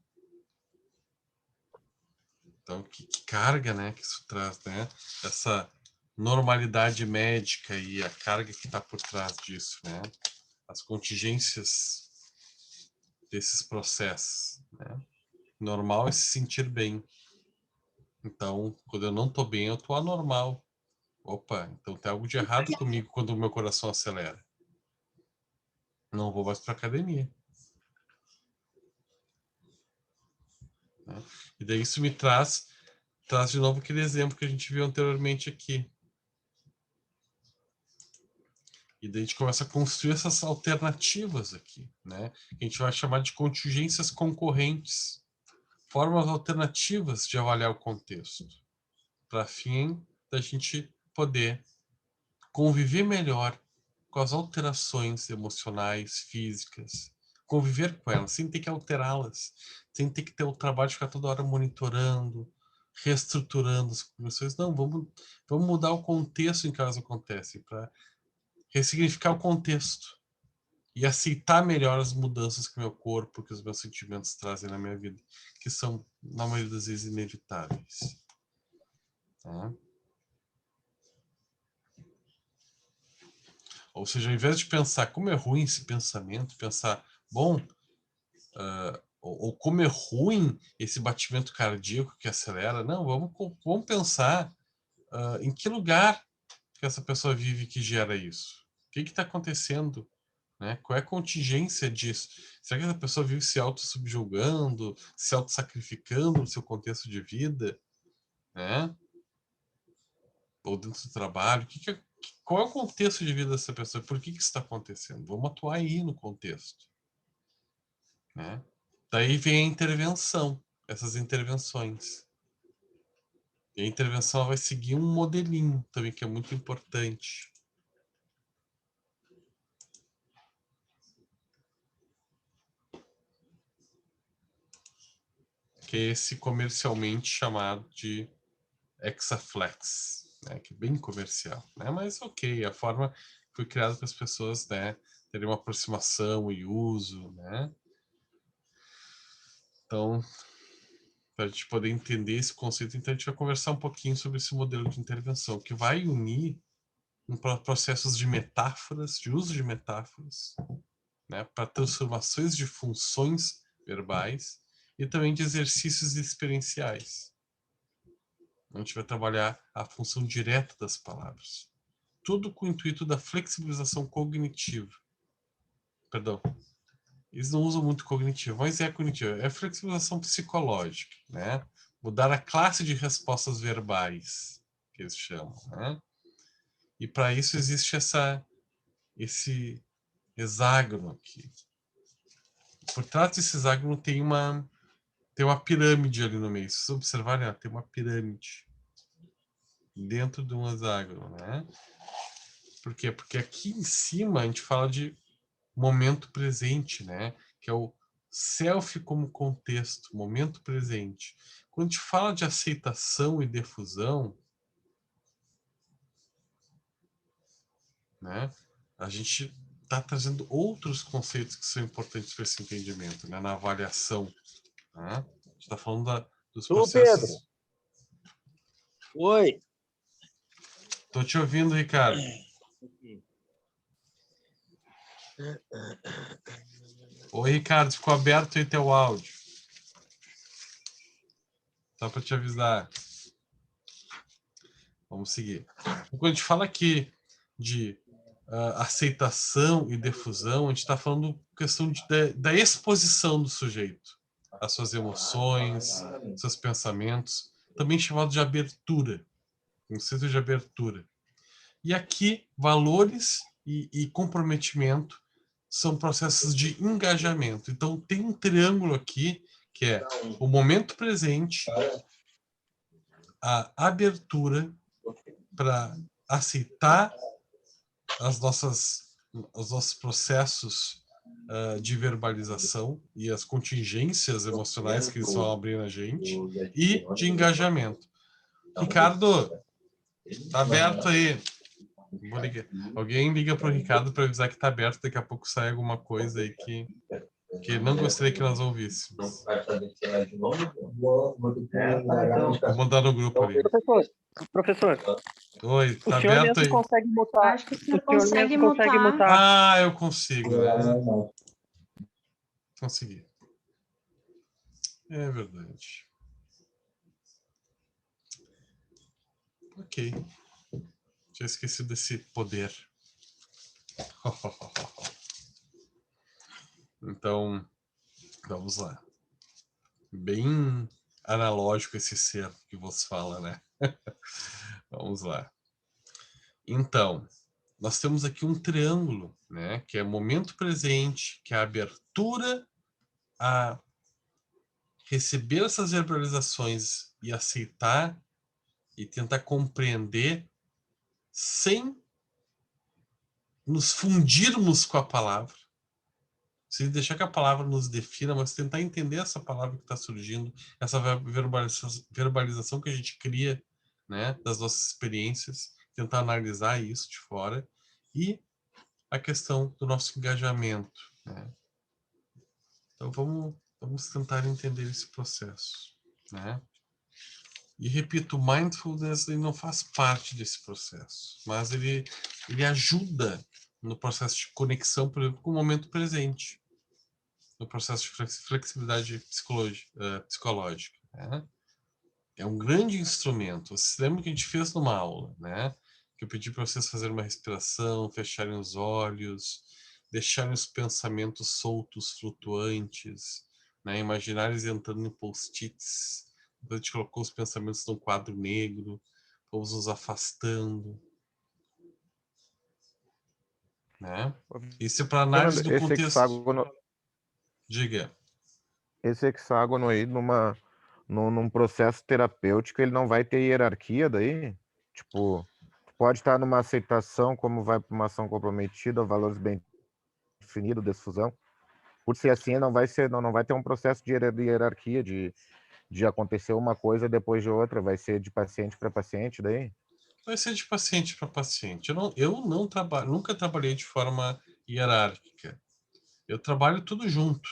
Então, que carga, né, que isso traz, né? Essa normalidade médica e a carga que está por trás disso, né? As contingências desses processos, né? Normal é se sentir bem. Então, quando eu não estou bem, eu estou anormal. Opa, então tem algo de errado comigo quando o meu coração acelera. Não vou mais para academia. Né? E daí isso me traz de novo aquele exemplo que a gente viu anteriormente aqui. E daí a gente começa a construir essas alternativas aqui, né? Que a gente vai chamar de contingências concorrentes. Formas alternativas de avaliar o contexto. Para fim da gente poder conviver melhor com as alterações emocionais, físicas, conviver com elas, sem ter que alterá-las, sem ter que ter o trabalho de ficar toda hora monitorando, reestruturando as cognições. Não, vamos mudar o contexto em que elas acontecem, para ressignificar o contexto. e aceitar melhor as mudanças que o meu corpo, que os meus sentimentos trazem na minha vida, que são, na maioria das vezes, inevitáveis. Tá? Ou seja, ao invés de pensar como é ruim esse pensamento, pensar, bom, ou como é ruim esse batimento cardíaco que acelera, não, vamos pensar em que lugar que essa pessoa vive que gera isso. O que está acontecendo? Né? Qual é a contingência disso? Será que essa pessoa vive se auto-subjugando, se auto-sacrificando no seu contexto de vida? Né? Ou dentro do trabalho? Qual é o contexto de vida dessa pessoa? Por que isso está acontecendo? Vamos atuar aí no contexto. Né? Daí vem a intervenção, essas intervenções. E a intervenção vai seguir um modelinho também, que é muito importante. Que é esse comercialmente chamado de Exaflex, né? Que é bem comercial, né? Mas ok, a forma foi criada para as pessoas, né, terem uma aproximação e uso, né? Então, para a gente poder entender esse conceito, então a gente vai conversar um pouquinho sobre esse modelo de intervenção, que vai unir processos de metáforas, de uso de metáforas, né, para transformações de funções verbais e também de exercícios experienciais. A gente vai trabalhar a função direta das palavras. Tudo com o intuito da flexibilização cognitiva. Perdão, eles não usam muito cognitivo, mas é cognitivo. É flexibilização psicológica, né? Mudar a classe de respostas verbais, que eles chamam, né? E para isso existe esse hexágono aqui. Por trás desse hexágono tem uma pirâmide ali no meio. Se vocês observarem, tem uma pirâmide dentro de um hexágono, né? Por quê? Porque aqui em cima a gente fala de momento presente, né? Que é o self como contexto, momento presente. Quando a gente fala de aceitação e defusão, né? A gente está trazendo outros conceitos que são importantes para esse entendimento, né? Na avaliação. Né? A gente está falando dos processos... Pedro. Oi. Estou te ouvindo, Ricardo. Oi, Ricardo, ficou aberto aí teu áudio. Só para te avisar. Vamos seguir. Quando a gente fala aqui de aceitação e defusão, a gente está falando questão da exposição do sujeito às suas emoções, seus pensamentos, também chamado de abertura, conceito de abertura. E aqui, valores e comprometimento são processos de engajamento. Então, tem um triângulo aqui, que é o momento presente, a abertura para aceitar os nossos processos de verbalização e as contingências emocionais que eles vão abrir na gente, e de engajamento. Ricardo, tá aberto aí. Vou ligar. Alguém liga para o Ricardo para avisar que está aberto, daqui a pouco sai alguma coisa aí que não gostaria que nós ouvíssemos. Vou mandar no grupo ali. Professor. Oi, tá o senhor aberto mesmo aí? Consegue mutar. Acho que o senhor consegue mutar. Ah, eu consigo, né? Consegui. É verdade. Ok. Tinha esquecido desse poder. Então, vamos lá. Bem analógico esse ser que você fala, né? Vamos lá. Então, nós temos aqui um triângulo, né? Que é momento presente, que é a abertura a receber essas verbalizações e aceitar e tentar compreender sem nos fundirmos com a palavra, sem deixar que a palavra nos defina, mas tentar entender essa palavra que está surgindo, essa verbalização que a gente cria, né, das nossas experiências, tentar analisar isso de fora e a questão do nosso engajamento, né? Então vamos tentar entender esse processo, né? E repito, o mindfulness ele não faz parte desse processo, mas ele ajuda no processo de conexão, por exemplo, com o momento presente, no processo de flexibilidade psicológica, né? É um grande instrumento. Você lembra que a gente fez numa aula, né? Que eu pedi para vocês fazerem uma respiração, fecharem os olhos, deixarem os pensamentos soltos, flutuantes, né? Imaginar eles entrando em post-its. Depois a gente colocou os pensamentos num quadro negro, vamos nos afastando, né? Isso é para análise do Esse contexto. hexágono, Diga. esse hexágono aí num processo terapêutico, ele não vai ter hierarquia daí? Tipo, pode estar numa aceitação, como vai para uma ação comprometida, valores bem definidos de fusão. Por ser assim, não vai ter um processo de hierarquia, de acontecer uma coisa depois de outra, vai ser de paciente para paciente daí? Vai ser de paciente para paciente. Eu não trabalho, nunca trabalhei de forma hierárquica. Eu trabalho tudo junto.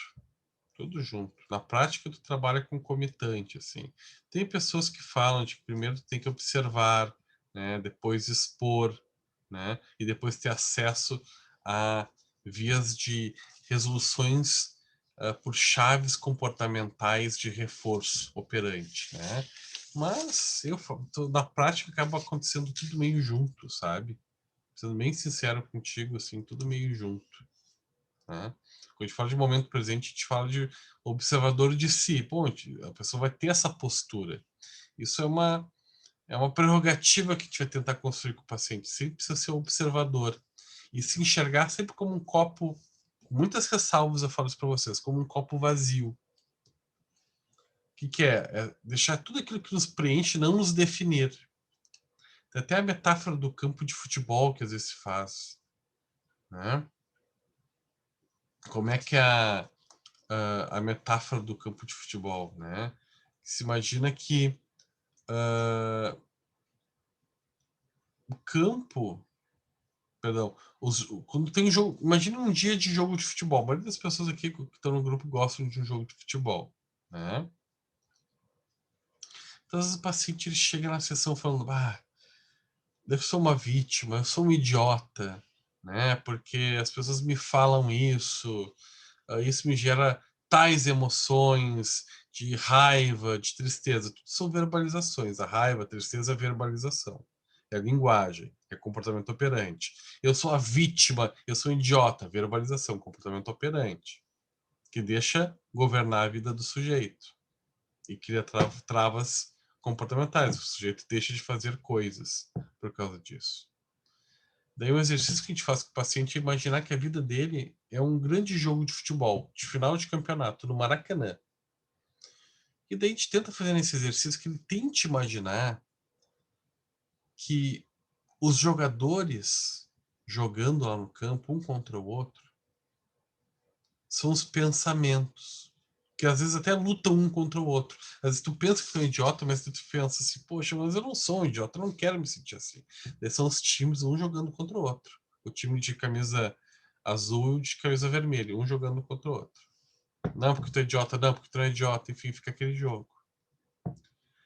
Tudo junto. Na prática, tu trabalha concomitante, assim. Tem pessoas que falam de que primeiro tu tem que observar, né? Depois expor, né? E depois ter acesso a vias de resoluções por chaves comportamentais de reforço operante, né? Mas na prática acaba acontecendo tudo meio junto, sabe? Sendo bem sincero contigo, assim, tudo meio junto, né? Quando a gente fala de momento presente, a gente fala de observador de si. Pô, a pessoa vai ter essa postura. Isso é uma prerrogativa que a gente vai tentar construir com o paciente. Sempre precisa ser observador. E se enxergar sempre como um copo, com muitas ressalvas eu falo isso para vocês, como um copo vazio. O que é? É deixar tudo aquilo que nos preenche não nos definir. Tem até a metáfora do campo de futebol que às vezes se faz, né? Como é que é a metáfora do campo de futebol, né? Se imagina que o campo, perdão, quando tem jogo, imagina um dia de jogo de futebol. A maioria das pessoas aqui que estão no grupo gostam de um jogo de futebol, né? Então, às vezes o paciente ele chega na sessão falando, eu sou uma vítima, eu sou um idiota, né? Porque as pessoas me falam isso me gera tais emoções de raiva, de tristeza. Tudo são verbalizações. A raiva, a tristeza é verbalização. É linguagem, é comportamento operante. Eu sou a vítima, eu sou um idiota. Verbalização, comportamento operante. Que deixa governar a vida do sujeito. E cria travas comportamentais. O sujeito deixa de fazer coisas por causa disso. Daí o exercício que a gente faz com o paciente é imaginar que a vida dele é um grande jogo de futebol, de final de campeonato, no Maracanã. E daí a gente tenta fazer nesse exercício que ele tente imaginar que os jogadores jogando lá no campo, um contra o outro, são os pensamentos. Que às vezes até lutam um contra o outro. Às vezes tu pensa que tu é um idiota, mas tu pensa assim, poxa, mas eu não sou um idiota, eu não quero me sentir assim. Daí são os times, um jogando contra o outro. O time de camisa azul e de camisa vermelha, um jogando contra o outro. Não porque tu é idiota, não porque tu não é idiota, enfim, fica aquele jogo.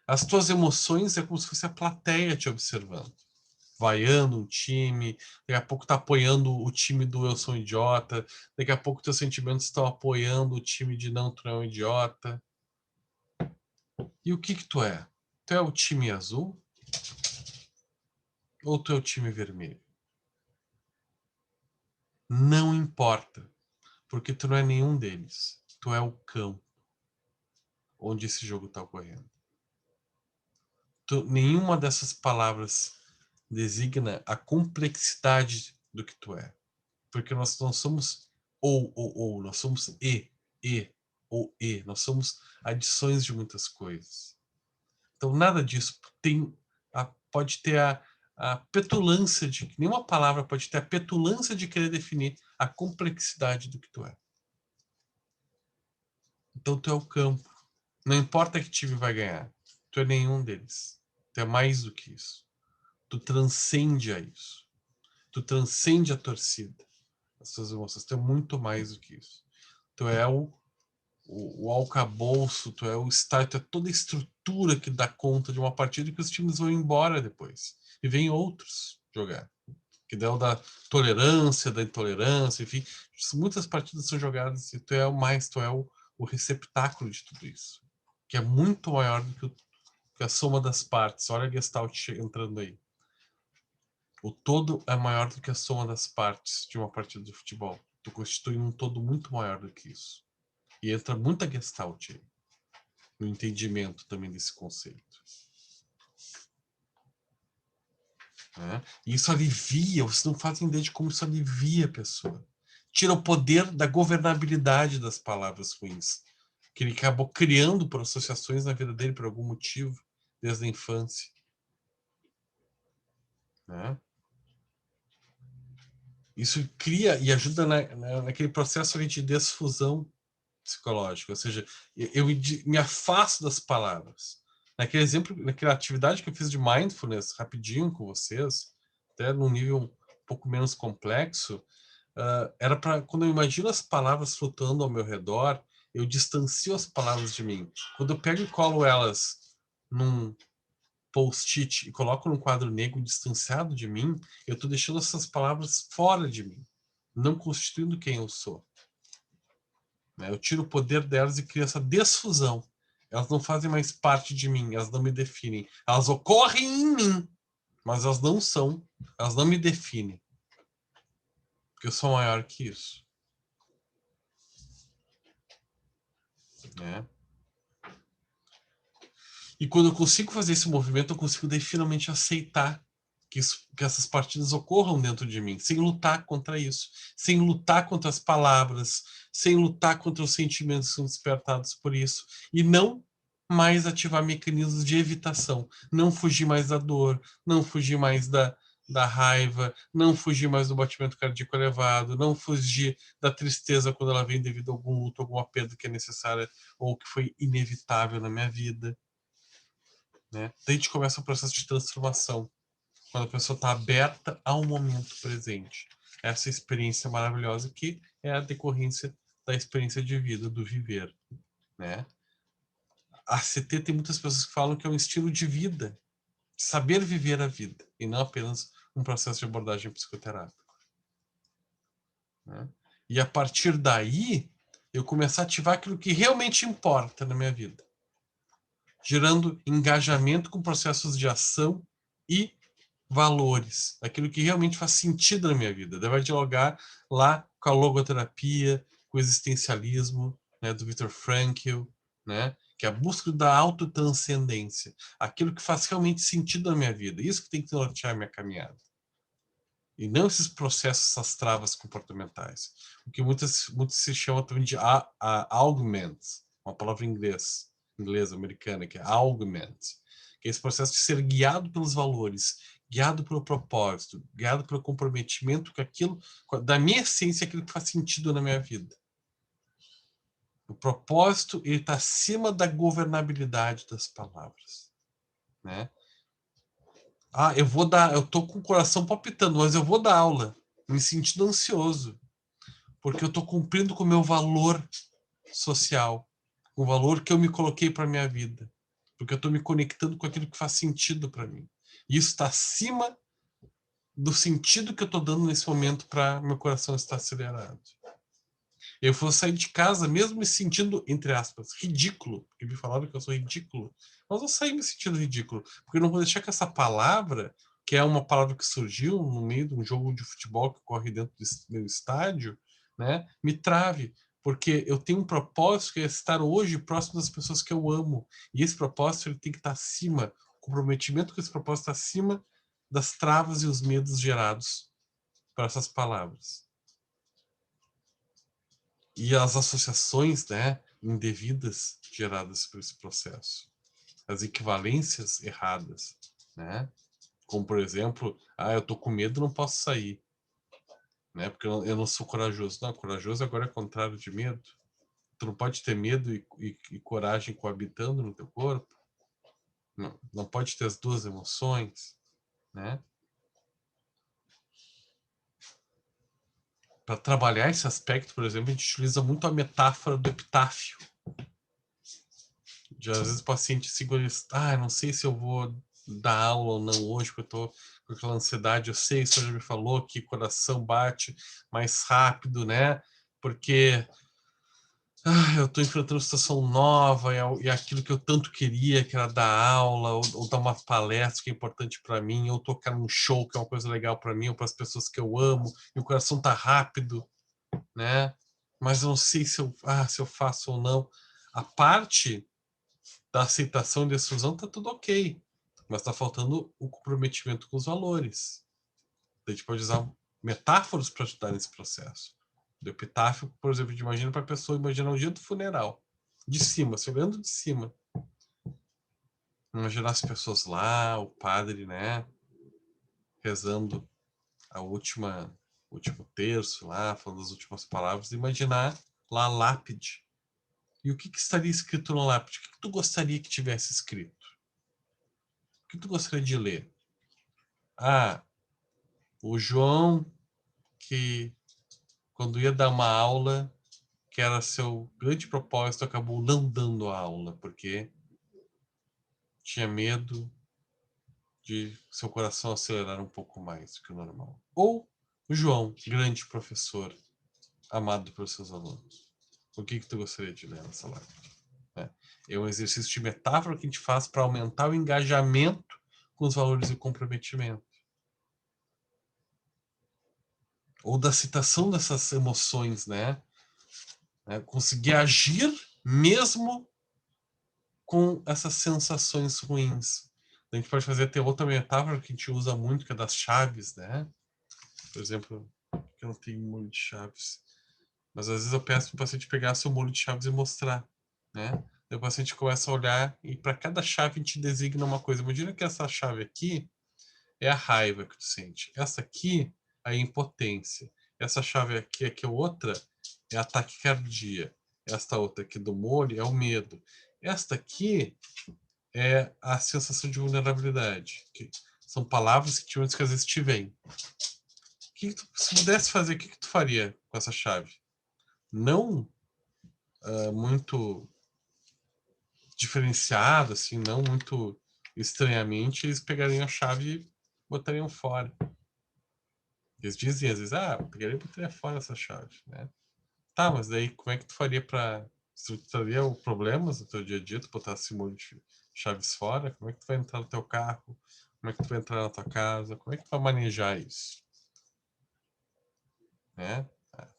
As tuas emoções é como se fosse a plateia te observando. Vaiando um time, daqui a pouco tá apoiando o time do eu sou um idiota, daqui a pouco teus sentimentos estão apoiando o time de não, tu não é um idiota. E o que tu é? Tu é o time azul? Ou tu é o time vermelho? Não importa, porque tu não é nenhum deles. Tu é o campo onde esse jogo está ocorrendo. Nenhuma dessas palavras designa a complexidade do que tu é. Porque nós não somos ou, nós somos e, ou e. Nós somos adições de muitas coisas. Então, nada disso pode ter a petulância de... Nenhuma palavra pode ter a petulância de querer definir a complexidade do que tu é. Então, tu é o campo. Não importa que time vai ganhar. Tu é nenhum deles. Tu é mais do que isso. Tu transcende a isso. Tu transcende a torcida. as suas emoções. Tu é muito mais do que isso. Tu é o alcabouço, tu é o estádio, tu é toda a estrutura que dá conta de uma partida que os times vão embora depois. E vem outros jogar. Que dá o da tolerância, da intolerância, enfim. Muitas partidas são jogadas e tu é o receptáculo de tudo isso. Que é muito maior do que a soma das partes. Olha a Gestalt entrando aí. O todo é maior do que a soma das partes de uma partida de futebol. Tu constitui um todo muito maior do que isso. E entra muita Gestalt aí, no entendimento também desse conceito. Né? E isso alivia, vocês não fazem ideia de como isso alivia a pessoa. Tira o poder da governabilidade das palavras ruins, que ele acabou criando por associações na vida dele por algum motivo, desde a infância. Né? Isso cria e ajuda naquele processo de desfusão psicológica, ou seja, eu me afasto das palavras. Naquele exemplo, naquela atividade que eu fiz de mindfulness, rapidinho com vocês, até num nível um pouco menos complexo, era para, quando eu imagino as palavras flutuando ao meu redor, eu distancio as palavras de mim. Quando eu pego e colo elas num post-it e coloco num quadro negro distanciado de mim, eu estou deixando essas palavras fora de mim, não constituindo quem eu sou. Eu tiro o poder delas e crio essa desfusão. Elas não fazem mais parte de mim, elas não me definem. Elas ocorrem em mim, mas elas não são, elas não me definem. Porque eu sou maior que isso. Né? E quando eu consigo fazer esse movimento, eu consigo daí finalmente aceitar que essas partidas ocorram dentro de mim, sem lutar contra isso, sem lutar contra as palavras, sem lutar contra os sentimentos que são despertados por isso, e não mais ativar mecanismos de evitação, não fugir mais da dor, não fugir mais da raiva, não fugir mais do batimento cardíaco elevado, não fugir da tristeza quando ela vem devido a algum luto, alguma perda que é necessária ou que foi inevitável na minha vida. Né? Daí a gente começa o processo de transformação, quando a pessoa está aberta ao momento presente. Essa experiência maravilhosa que é a decorrência da experiência de vida, do viver. Né? A CT tem muitas pessoas que falam que é um estilo de vida, saber viver a vida, e não apenas um processo de abordagem psicoterápica. Né? E a partir daí, eu começar a ativar aquilo que realmente importa na minha vida, gerando engajamento com processos de ação e valores, aquilo que realmente faz sentido na minha vida. Deve dialogar lá com a logoterapia, com o existencialismo, né, do Viktor Frankl, né, que é a busca da autotranscendência, aquilo que faz realmente sentido na minha vida. Isso que tem que nortear a minha caminhada. E não esses processos, essas travas comportamentais. O que muitos se chamam também de augment, uma palavra inglesa, americana, que é augment, que é esse processo de ser guiado pelos valores, guiado pelo propósito, guiado pelo comprometimento com aquilo, da minha essência, aquilo que faz sentido na minha vida. O propósito, ele está acima da governabilidade das palavras. Né? Eu tô com o coração palpitando, mas eu vou dar aula, me sentindo ansioso, porque eu tô cumprindo com o meu valor social, o valor que eu me coloquei para minha vida, porque eu tô me conectando com aquilo que faz sentido para mim. E isso está acima do sentido que eu tô dando nesse momento para meu coração estar acelerado. Eu vou sair de casa mesmo me sentindo, entre aspas, ridículo, porque me falaram que eu sou ridículo. Mas eu saí me sentindo ridículo, porque eu não vou deixar que essa palavra, que é uma palavra que surgiu no meio de um jogo de futebol que corre dentro do meu estádio, né, me trave. Porque eu tenho um propósito que é estar hoje próximo das pessoas que eu amo. E esse propósito ele tem que estar acima, o comprometimento com esse propósito está acima das travas e os medos gerados por essas palavras. E as associações, né, indevidas geradas por esse processo. As equivalências erradas, né? Como, por exemplo, eu tô com medo, não posso sair. Né? Porque eu não sou corajoso. Não, corajoso agora é contrário de medo. Tu não pode ter medo e coragem coabitando no teu corpo. Não pode ter as duas emoções, né? para trabalhar esse aspecto, por exemplo, a gente utiliza muito a metáfora do epitáfio. Às vezes o paciente segura, não sei se eu vou dar aula ou não hoje, porque eu estou com aquela ansiedade, eu sei, você já me falou que o coração bate mais rápido, né? Porque eu estou enfrentando uma situação nova e aquilo que eu tanto queria, que era dar aula, ou dar uma palestra que é importante para mim, ou tocar num show que é uma coisa legal para mim, ou para as pessoas que eu amo, e o coração tá rápido, né? Mas eu não sei se eu faço ou não. A parte da aceitação e da exclusão tá tudo ok, mas tá faltando o comprometimento com os valores. A gente pode usar metáforas para ajudar nesse processo. Do epitáfio, por exemplo, a gente imagina para a pessoa imaginar o dia do funeral, de cima, se olhando de cima. Imaginar as pessoas lá, o padre, né, rezando o último terço lá, falando as últimas palavras, imaginar lá a lápide. E o que estaria escrito na lápide? O que tu gostaria que tivesse escrito? O que tu gostaria de ler? O João, que quando ia dar uma aula, que era seu grande propósito, acabou não dando a aula, porque tinha medo de seu coração acelerar um pouco mais do que o normal. Ou o João, grande professor, amado pelos seus alunos. O que tu gostaria de ler nessa live? É um exercício de metáfora que a gente faz para aumentar o engajamento com os valores e o comprometimento. Ou da citação dessas emoções, né? Conseguir agir mesmo com essas sensações ruins. A gente pode fazer até outra metáfora que a gente usa muito, que é das chaves, né? Por exemplo, eu não tenho molho de chaves, mas às vezes eu peço para o paciente pegar seu molho de chaves e mostrar, né? Daí o paciente começa a olhar e para cada chave a gente designa uma coisa. Imagina que essa chave aqui é a raiva que tu sente. Essa aqui é a impotência. Essa chave aqui é outra, é a taquicardia. Esta outra aqui do molho é o medo. Esta aqui é a sensação de vulnerabilidade. Que são palavras que às vezes te vêm. Se pudesse fazer, o que tu faria com essa chave? Não muito diferenciado, assim, não muito estranhamente, eles pegariam a chave e botariam fora. Eles dizem às vezes, eu pegaria e botaria fora essa chave, né? Tá, mas daí como é que tu faria para... Se tu teria problemas no teu dia a dia, tu botasse um monte de chaves fora, como é que tu vai entrar no teu carro? Como é que tu vai entrar na tua casa? Como é que tu vai manejar isso? Né?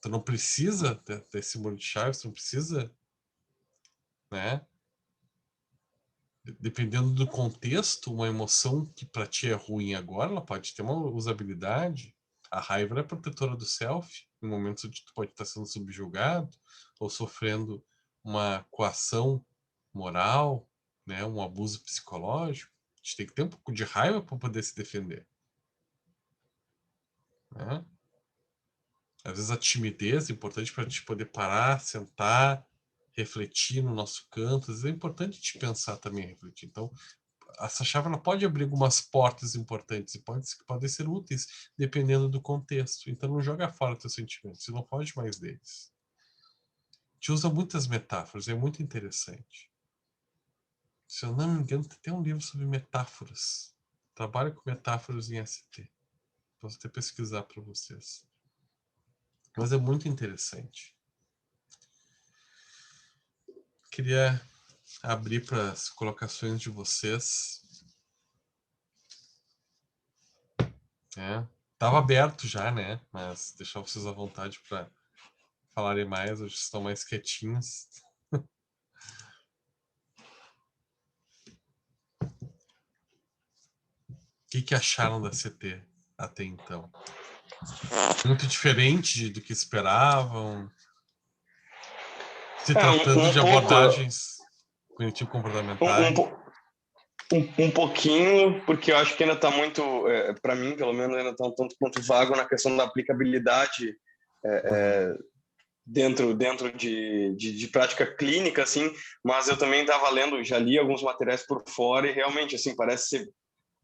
Tu não precisa desse molho de chaves, tu não precisa, né? Dependendo do contexto, uma emoção que para ti é ruim agora, ela pode ter uma usabilidade. A raiva é protetora do self, em momentos onde tu pode estar sendo subjugado ou sofrendo uma coação moral, né, um abuso psicológico. A gente tem que ter um pouco de raiva para poder se defender. Né? Às vezes a timidez é importante para a gente poder parar, sentar, refletir no nosso canto. Às vezes é importante te pensar também, refletir. Então, essa chave ela pode abrir algumas portas importantes e podem ser úteis dependendo do contexto. Então, não joga fora teus sentimentos, você não foge mais deles. A gente usa muitas metáforas, é muito interessante. Se eu não me engano, tem um livro sobre metáforas. Trabalho com metáforas em ST. Posso até pesquisar para vocês. Mas é muito interessante. Queria abrir para as colocações de vocês. Estava aberto já, né? Mas deixar vocês à vontade para falarem mais. Hoje estão mais quietinhos. O que acharam da CT até então? Muito diferente do que esperavam? Se tratando de abordagens cognitivo-comportamentais? Um pouquinho, porque eu acho que ainda está muito, para mim, pelo menos, ainda está um tanto quanto vago na questão da aplicabilidade dentro de prática clínica, assim, mas eu também estava lendo, já li alguns materiais por fora e realmente, assim, parece ser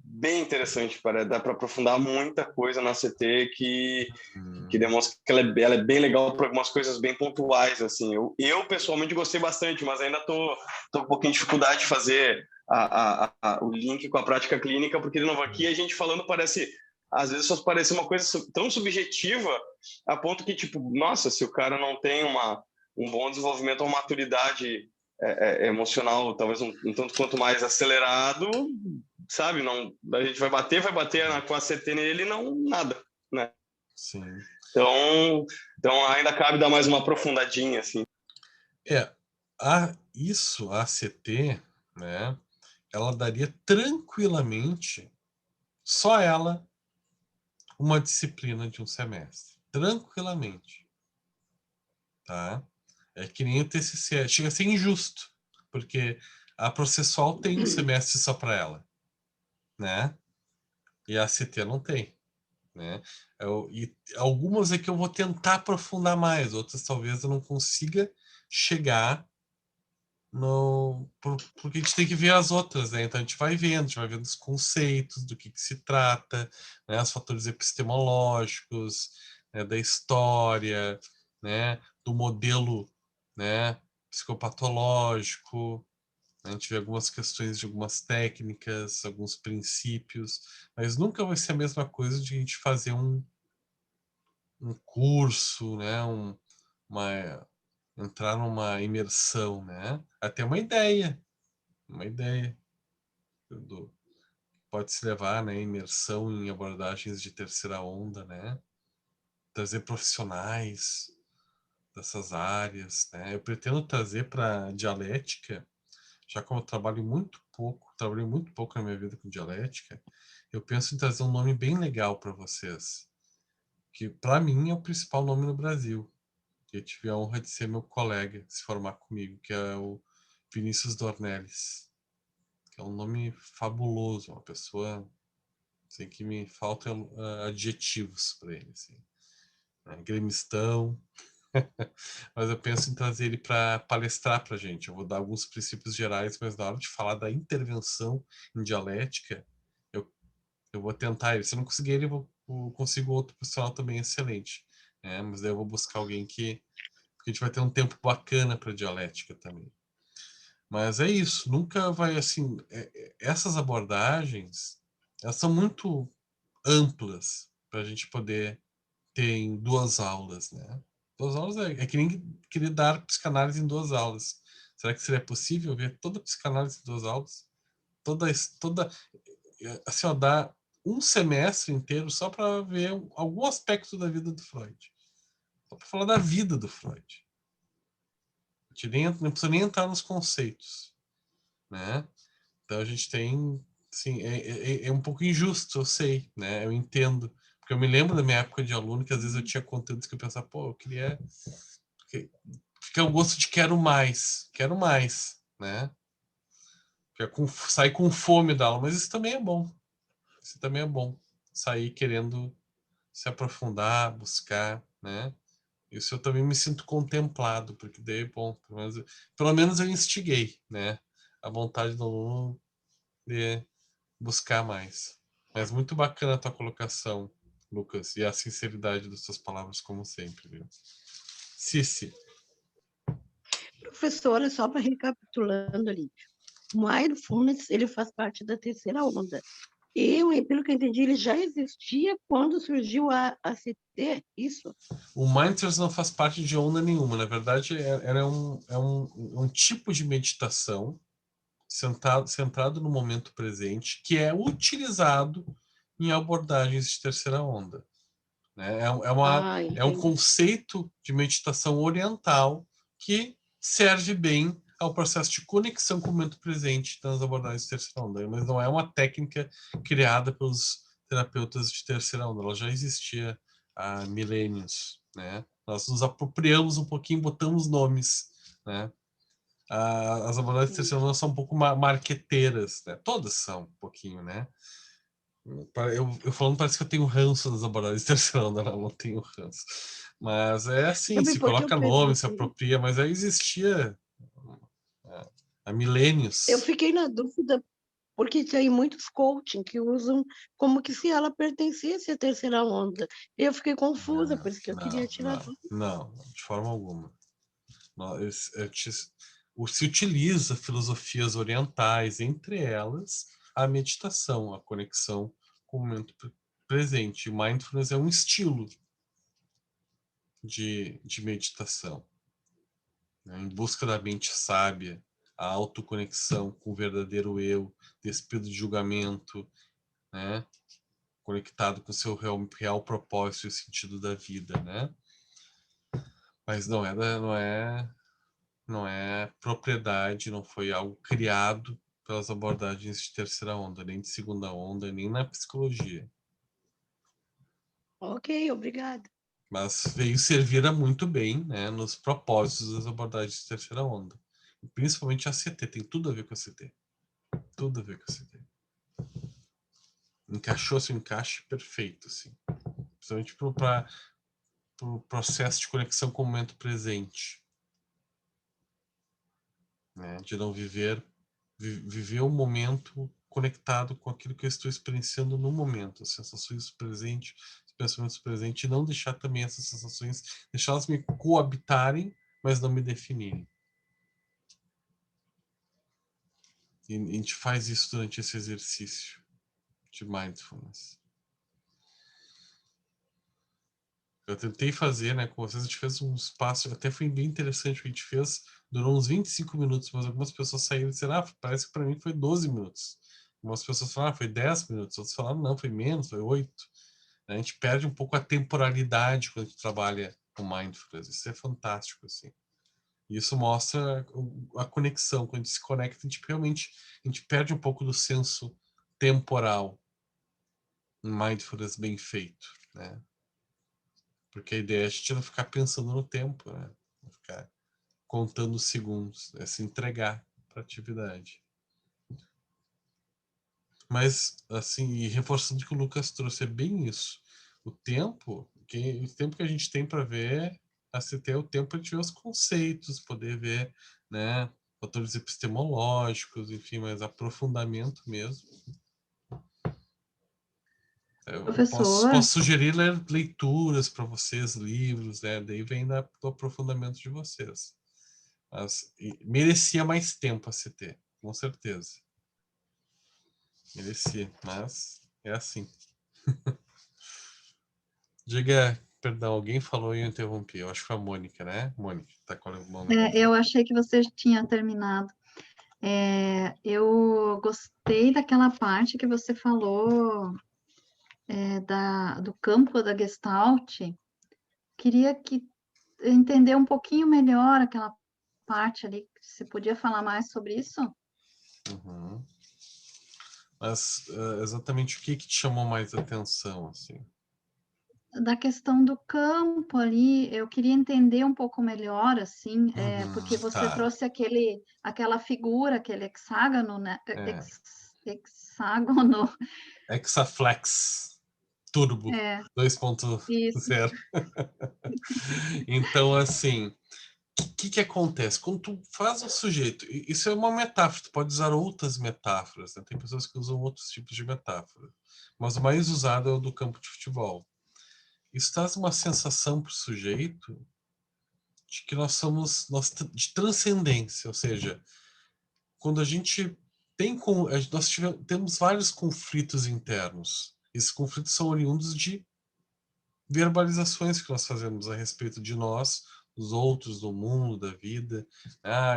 bem interessante, dá para aprofundar muita coisa na CT que demonstra que ela é bem legal para algumas coisas bem pontuais, assim. Eu pessoalmente gostei bastante, mas ainda tô com um pouquinho de dificuldade de fazer o link com a prática clínica, porque de novo aqui a gente falando às vezes só parece uma coisa tão subjetiva a ponto que, tipo, nossa, se o cara não tem um bom desenvolvimento ou maturidade emocional, talvez um tanto quanto mais acelerado, sabe? Não, a gente vai bater com a CT nele e não nada, né? Sim. Então ainda cabe dar mais uma aprofundadinha, assim. A CT, né? Ela daria tranquilamente, só ela, uma disciplina de um semestre. Tranquilamente. Tá? É que nem o TCC. Chega a ser injusto, porque a processual tem um semestre só para ela, né? E a CT não tem, né? E algumas é que eu vou tentar aprofundar mais, outras talvez eu não consiga chegar porque a gente tem que ver as outras, né? Então a gente vai vendo os conceitos, do que se trata, né? Os fatores epistemológicos, né? Da história, né? Do modelo, né? Psicopatológico. A gente vê algumas questões de algumas técnicas, alguns princípios, mas nunca vai ser a mesma coisa de a gente fazer um curso, né? Entrar numa imersão, né? Até uma ideia pode se levar, né? Imersão em abordagens de terceira onda, né? Trazer profissionais dessas áreas, né? Eu pretendo trazer para dialética, já como eu trabalhei muito pouco na minha vida com dialética, eu penso em trazer um nome bem legal para vocês, que para mim é o principal nome no Brasil. Eu tive a honra de ser meu colega, se formar comigo, que é o Vinícius Dornelles, que é um nome fabuloso, uma pessoa assim, que me faltam adjetivos para ele, assim, né? Gremistão, mas eu penso em trazer ele para palestrar para a gente. Eu vou dar alguns princípios gerais, mas na hora de falar da intervenção em dialética, eu vou tentar ele. Se eu não conseguir ele, eu consigo outro profissional também excelente, né? Mas daí eu vou buscar alguém porque a gente vai ter um tempo bacana para dialética também. Mas é isso, nunca vai assim. Essas abordagens, elas são muito amplas para a gente poder ter em 2 aulas, né? 2 aulas é que nem querer dar psicanálise em 2 aulas. Será que seria possível ver toda a psicanálise em 2 aulas? Toda assim, ó, dar um semestre inteiro só para ver algum aspecto da vida do Freud. Só para falar da vida do Freud. Não precisa nem entrar nos conceitos, né? Então a gente tem, assim, é um pouco injusto, eu sei, né? Eu entendo, porque eu me lembro da minha época de aluno que às vezes eu tinha conteúdos que eu pensava, pô, eu queria, fica o gosto de quero mais, né? Sair com fome da aula, mas isso também é bom. Sair querendo se aprofundar, buscar, né? Isso eu também me sinto contemplado, porque daí, bom, pelo menos eu instiguei, né? A vontade do aluno de buscar mais. Mas muito bacana a tua colocação, Lucas, e a sinceridade das tuas palavras, como sempre, viu? Cici. Professora, só para recapitulando ali, o mindfulness, ele faz parte da terceira onda. E, pelo que eu entendi, ele já existia quando surgiu a CT, isso? O Mindfulness não faz parte de onda nenhuma. Na verdade, é um tipo de meditação centrado no momento presente que é utilizado em abordagens de terceira onda. Né? É um conceito de meditação oriental que serve bem ao processo de conexão com o momento presente nas abordagens de terceira onda, mas não é uma técnica criada pelos terapeutas de terceira onda, ela já existia há milênios, né? Nós nos apropriamos um pouquinho, botamos nomes, né? As abordagens de terceira onda são um pouco marqueteiras, né? Todas são um pouquinho, né? Eu falando, parece que eu tenho ranço das abordagens de terceira onda, não tenho ranço. Mas é assim, também se coloca nome, se apropria, mas aí existia há milênios. Eu fiquei na dúvida Porque tem muitos coaching que usam como que se ela pertencesse à terceira onda. Eu fiquei confusa, por isso que eu queria tirar dúvida. Não, de forma alguma. Se utiliza filosofias orientais, entre elas a meditação, a conexão com o momento presente. Mindfulness é um estilo de meditação, né? Em busca da mente sábia, a autoconexão com o verdadeiro eu, despido de julgamento, né? Conectado com o seu real propósito e o sentido da vida, né? Mas não é propriedade, não foi algo criado pelas abordagens de terceira onda, nem de segunda onda, nem na psicologia. Ok, obrigada. Mas veio servir muito bem, né, nos propósitos das abordagens de terceira onda. E principalmente a CT, tem tudo a ver com a CT. Tudo a ver com a CT. Encaixou-se um encaixe perfeito, assim. Principalmente para o processo de conexão com o momento presente. Né, de não viver o momento conectado com aquilo que eu estou experienciando no momento, as sensações presentes, os pensamentos presentes, e não deixar também essas sensações, deixá-las me coabitarem, mas não me definirem. E a gente faz isso durante esse exercício de mindfulness. Eu tentei fazer, né, com vocês, a gente fez um espaço, até foi bem interessante o que a gente fez, durou uns 25 minutos, mas algumas pessoas saíram e disseram, parece que para mim foi 12 minutos. Algumas pessoas falaram, foi 10 minutos, outros falaram, não, foi menos, foi 8. A gente perde um pouco a temporalidade quando a gente trabalha com mindfulness, isso é fantástico, assim. E isso mostra a conexão, quando a gente se conecta, a gente perde um pouco do senso temporal, um mindfulness bem feito, né? Porque a ideia é a gente não ficar pensando no tempo, né? Não ficar contando os segundos, é se entregar para a atividade. Mas, assim, e reforçando o que o Lucas trouxe, é bem isso. O tempo que a gente tem para ver, assim, ter o tempo para ver os conceitos, poder ver, né, fatores epistemológicos, enfim, mas aprofundamento mesmo. Eu posso sugerir leituras para vocês, livros, né? Daí vem do aprofundamento de vocês. Mas merecia mais tempo a CT, com certeza. Merecia, mas é assim. Diga, perdão, alguém falou e eu interrompi. Eu acho que foi a Mônica, né? Mônica, tá com a mão. Eu achei que você tinha terminado. Eu gostei daquela parte que você falou do campo da Gestalt. Queria entender um pouquinho melhor aquela parte ali. Você podia falar mais sobre isso? Uhum. Mas exatamente o que te chamou mais atenção, assim? Da questão do campo ali, eu queria entender um pouco melhor, assim, porque você trouxe aquela figura, aquele hexágono, né? Hexágono. Hexaflex Turbo 2.0. Então, assim, o que acontece? Quando tu faz o sujeito, isso é uma metáfora, tu pode usar outras metáforas, né? Tem pessoas que usam outros tipos de metáfora, mas o mais usado é o do campo de futebol. Isso traz uma sensação para o sujeito de que nós de transcendência, ou seja, quando a gente temos vários conflitos internos. Esses conflitos são oriundos de verbalizações que nós fazemos a respeito de nós, dos outros, do mundo, da vida.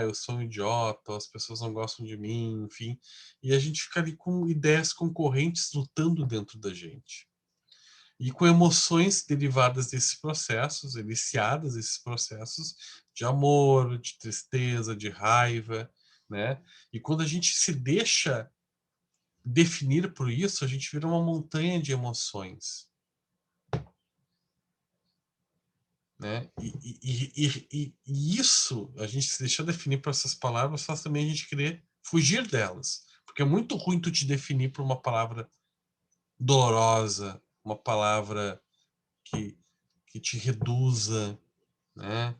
Eu sou um idiota, as pessoas não gostam de mim, enfim. E a gente fica ali com ideias concorrentes lutando dentro da gente. E com emoções derivadas desses processos, iniciadas desses processos de amor, de tristeza, de raiva, né? E quando a gente se deixa definir por isso, a gente vira uma montanha de emoções. Né? E isso, a gente se deixar definir por essas palavras, faz também a gente querer fugir delas. Porque é muito ruim tu te definir por uma palavra dolorosa, uma palavra que te reduza, né?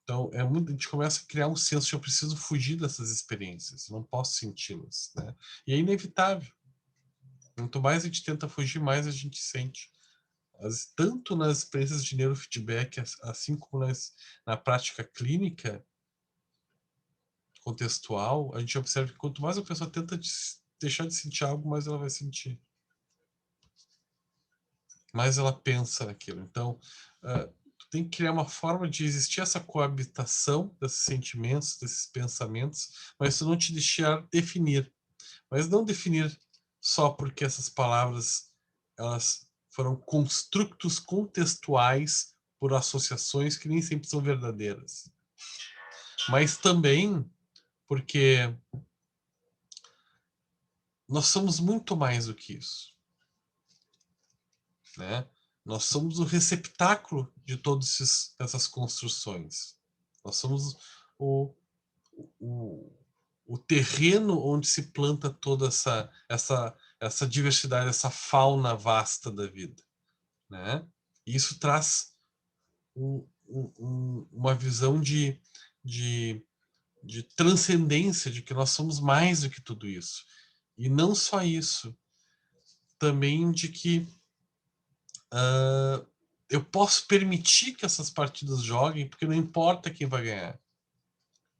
Então, a gente começa a criar um senso de eu preciso fugir dessas experiências, não posso senti-las, né? E é inevitável. Quanto mais a gente tenta fugir, mais a gente sente. Tanto nas experiências de neurofeedback, assim como na prática clínica contextual, a gente observa que quanto mais a pessoa tenta deixar de sentir algo, mais ela vai sentir. Mais ela pensa naquilo. Então, tu tem que criar uma forma de existir essa coabitação desses sentimentos, desses pensamentos, mas isso não te deixar definir. Mas não definir só porque essas palavras, elas foram construtos contextuais por associações que nem sempre são verdadeiras. Mas também porque nós somos muito mais do que isso, né? Nós somos o receptáculo de todas essas construções. Nós somos o terreno onde se planta toda essa diversidade, essa fauna vasta da vida, né? E isso traz uma visão de transcendência, de que nós somos mais do que tudo isso. E não só isso, também de que eu posso permitir que essas partidas joguem, porque não importa quem vai ganhar.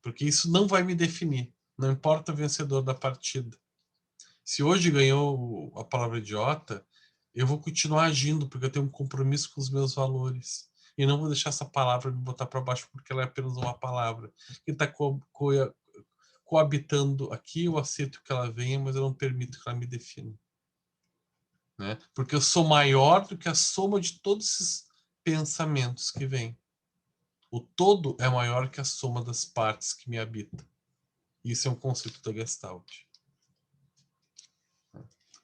Porque isso não vai me definir. Não importa o vencedor da partida. Se hoje ganhou a palavra idiota, eu vou continuar agindo, porque eu tenho um compromisso com os meus valores. E não vou deixar essa palavra me botar para baixo, porque ela é apenas uma palavra. Que está coabitando aqui, eu aceito que ela venha, mas eu não permito que ela me defina. Né? Porque eu sou maior do que a soma de todos esses pensamentos que vêm. O todo é maior que a soma das partes que me habitam. Isso é um conceito da Gestalt.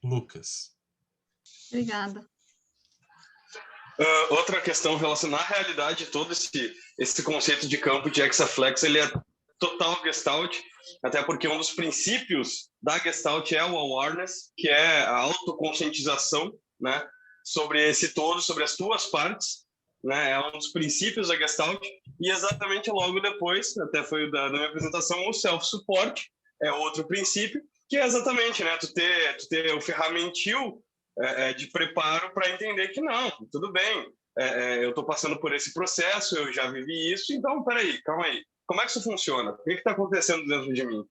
Lucas. Obrigada. Outra questão relacionada à realidade, todo esse conceito de campo de Hexaflex, ele é total Gestalt, até porque um dos princípios da Gestalt é o awareness, que é a autoconscientização, né, sobre esse todo, sobre as tuas partes, né, é um dos princípios da Gestalt, e exatamente logo depois, até foi da minha apresentação, o self-support é outro princípio, que é exatamente, né, tu ter o ferramentil de preparo para entender que não, tudo bem, eu estou passando por esse processo, eu já vivi isso, então, peraí, calma aí, como é que isso funciona? O que está acontecendo dentro de mim?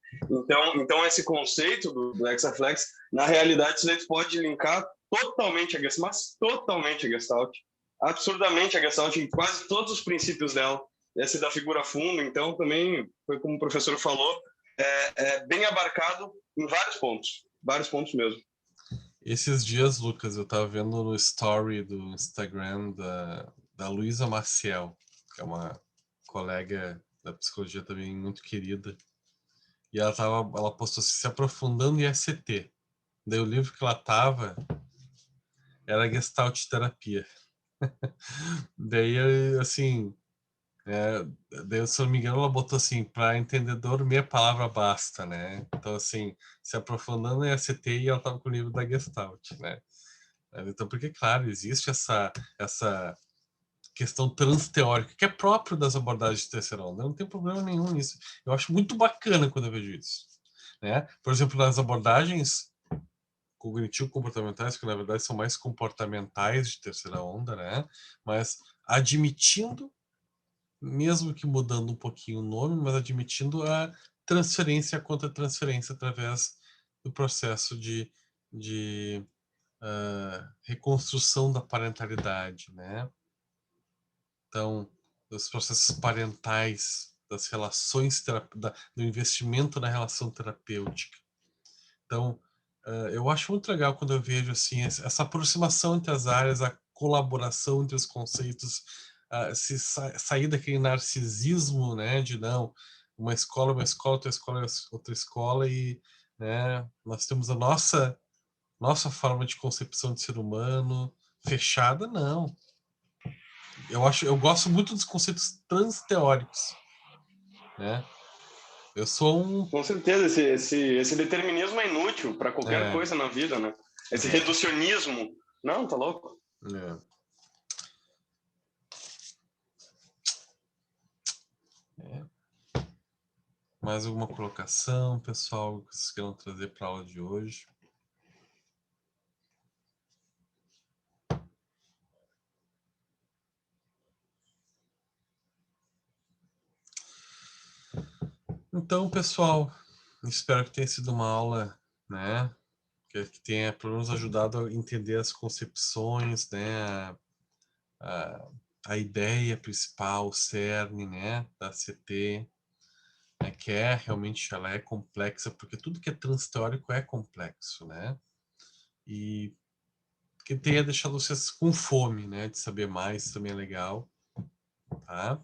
Então esse conceito do Hexaflex, na realidade, você pode linkar totalmente a Gestalt, mas totalmente a Gestalt, absurdamente a Gestalt, em quase todos os princípios dela, esse da figura fundo, então, também, foi como o professor falou, bem abarcado em vários pontos mesmo. Esses dias, Lucas, eu estava vendo no story do Instagram da Luísa Maciel, que é uma colega da psicologia também muito querida, e ela postou se aprofundando em ECT. Daí o livro que ela estava era Gestalt Terapia. Daí, assim, daí, se eu não me engano, ela botou assim, para entendedor, meia palavra basta, né? Então, assim, se aprofundando em ECT, e ela estava com o livro da Gestalt, né? Então, porque, claro, existe essa questão transteórica, que é próprio das abordagens de terceira onda. Não tem problema nenhum nisso. Eu acho muito bacana quando eu vejo isso, né? Por exemplo, nas abordagens cognitivo-comportamentais, que na verdade são mais comportamentais de terceira onda, né? Mas admitindo, mesmo que mudando um pouquinho o nome, mas admitindo a transferência, a contra-transferência através do processo de reconstrução da parentalidade, né? Então, dos processos parentais, das relações, do investimento na relação terapêutica. Então, eu acho muito legal quando eu vejo assim, essa aproximação entre as áreas, a colaboração entre os conceitos, se sair daquele narcisismo, né, de não, uma escola, outra escola, e, né, nós temos a nossa forma de concepção de ser humano fechada, não. Eu gosto muito dos conceitos transteóricos, né? Eu sou Com certeza, esse determinismo é inútil para qualquer coisa na vida, né? Esse reducionismo. Não, tá louco? Mais alguma colocação, pessoal, que vocês queiram trazer para a aula de hoje? Então, pessoal, espero que tenha sido uma aula, né, que tenha pelo menos ajudado a entender as concepções, né, a ideia principal, o cerne, né, da CT, né, que realmente ela é complexa, porque tudo que é transteórico é complexo, né, e que tenha deixado vocês com fome, né, de saber mais, também é legal, tá?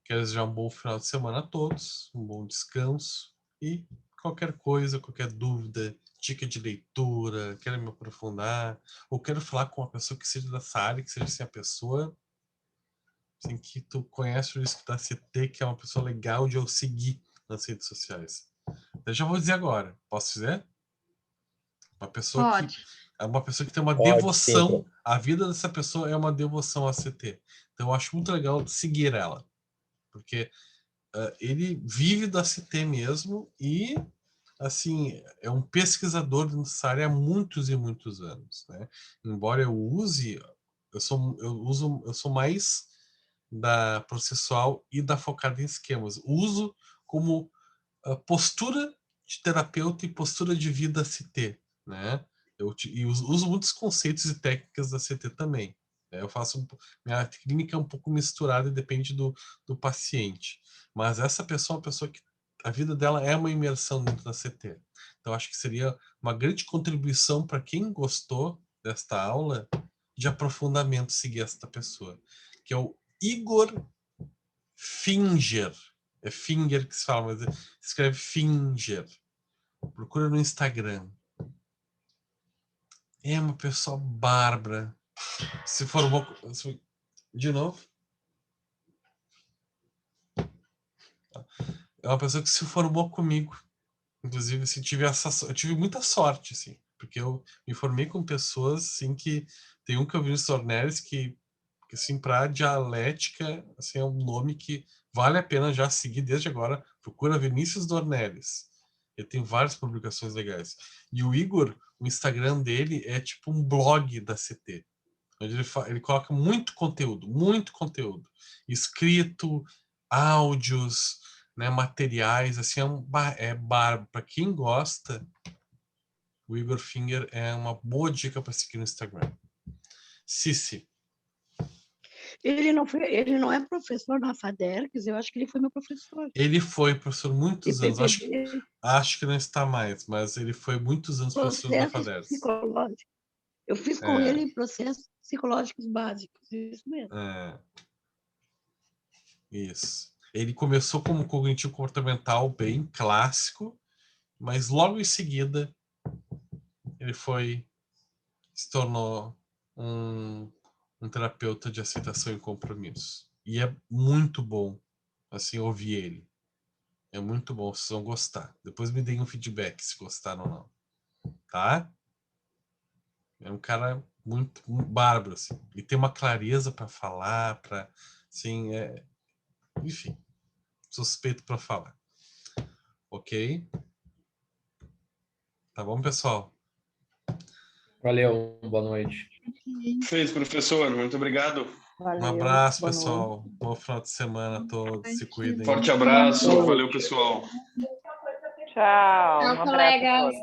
Quero desejar um bom final de semana a todos, um bom descanso e qualquer coisa, qualquer dúvida, dica de leitura, quero me aprofundar, ou quero falar com uma pessoa que seja dessa área, que seja assim, a pessoa assim, que tu conhece o risco da CT, que é uma pessoa legal de eu seguir nas redes sociais. Eu já vou dizer agora, posso dizer? Uma pessoa que tem uma devoção, a vida dessa pessoa é uma devoção à CT. Então eu acho muito legal seguir ela, porque ele vive da CT mesmo e assim é um pesquisador nessa área há muitos e muitos anos, né? Embora eu use, eu sou mais da processual e da focada em esquemas. Uso como postura de terapeuta e postura de vida CT, né? Eu uso muitos conceitos e técnicas da CT também. Eu faço minha clínica é um pouco misturada e depende do paciente. Mas essa pessoa é uma pessoa que a vida dela é uma imersão dentro da CT. Então acho que seria uma grande contribuição para quem gostou desta aula de aprofundamento seguir esta pessoa, que é o Igor Finger. É Finger que se fala, mas escreve Finger. Procura no Instagram. É uma pessoa bárbara. Se formou... De novo? É uma pessoa que se formou comigo. Inclusive, assim, eu tive muita sorte, assim, porque eu me formei com pessoas, assim, que tem um que eu vi nos Dornelles que assim, para dialética, assim, é um nome que vale a pena já seguir desde agora. Procura Vinícius Dornelles. Ele tem várias publicações legais. E o Igor, o Instagram dele é tipo um blog da CT. Onde ele coloca muito conteúdo. Escrito, áudios, né, materiais, assim, é bárbaro. Para quem gosta, o Igor Finger é uma boa dica para seguir no Instagram. Cici. Ele não é professor na FADERGS, eu acho que ele foi meu professor. Ele foi professor muitos anos, acho que não está mais, mas ele foi muitos anos professor da FADERGS. Psicológico. Eu fiz com ele processos psicológicos básicos, isso mesmo. Isso. Ele começou como cognitivo comportamental bem clássico, mas logo em seguida ele se tornou um terapeuta de aceitação e compromisso. E é muito bom, assim, ouvir ele. É muito bom, vocês vão gostar. Depois me deem um feedback se gostaram ou não. Tá? É um cara muito bárbaro, assim. E tem uma clareza para falar, assim, enfim, suspeito para falar. Ok? Tá bom, pessoal? Valeu, boa noite. Fez, professor. Muito obrigado. Valeu, um abraço, pessoal. Bom final de semana a todos. Se cuidem. Forte abraço. Valeu, pessoal. Tchau. Tchau, colegas.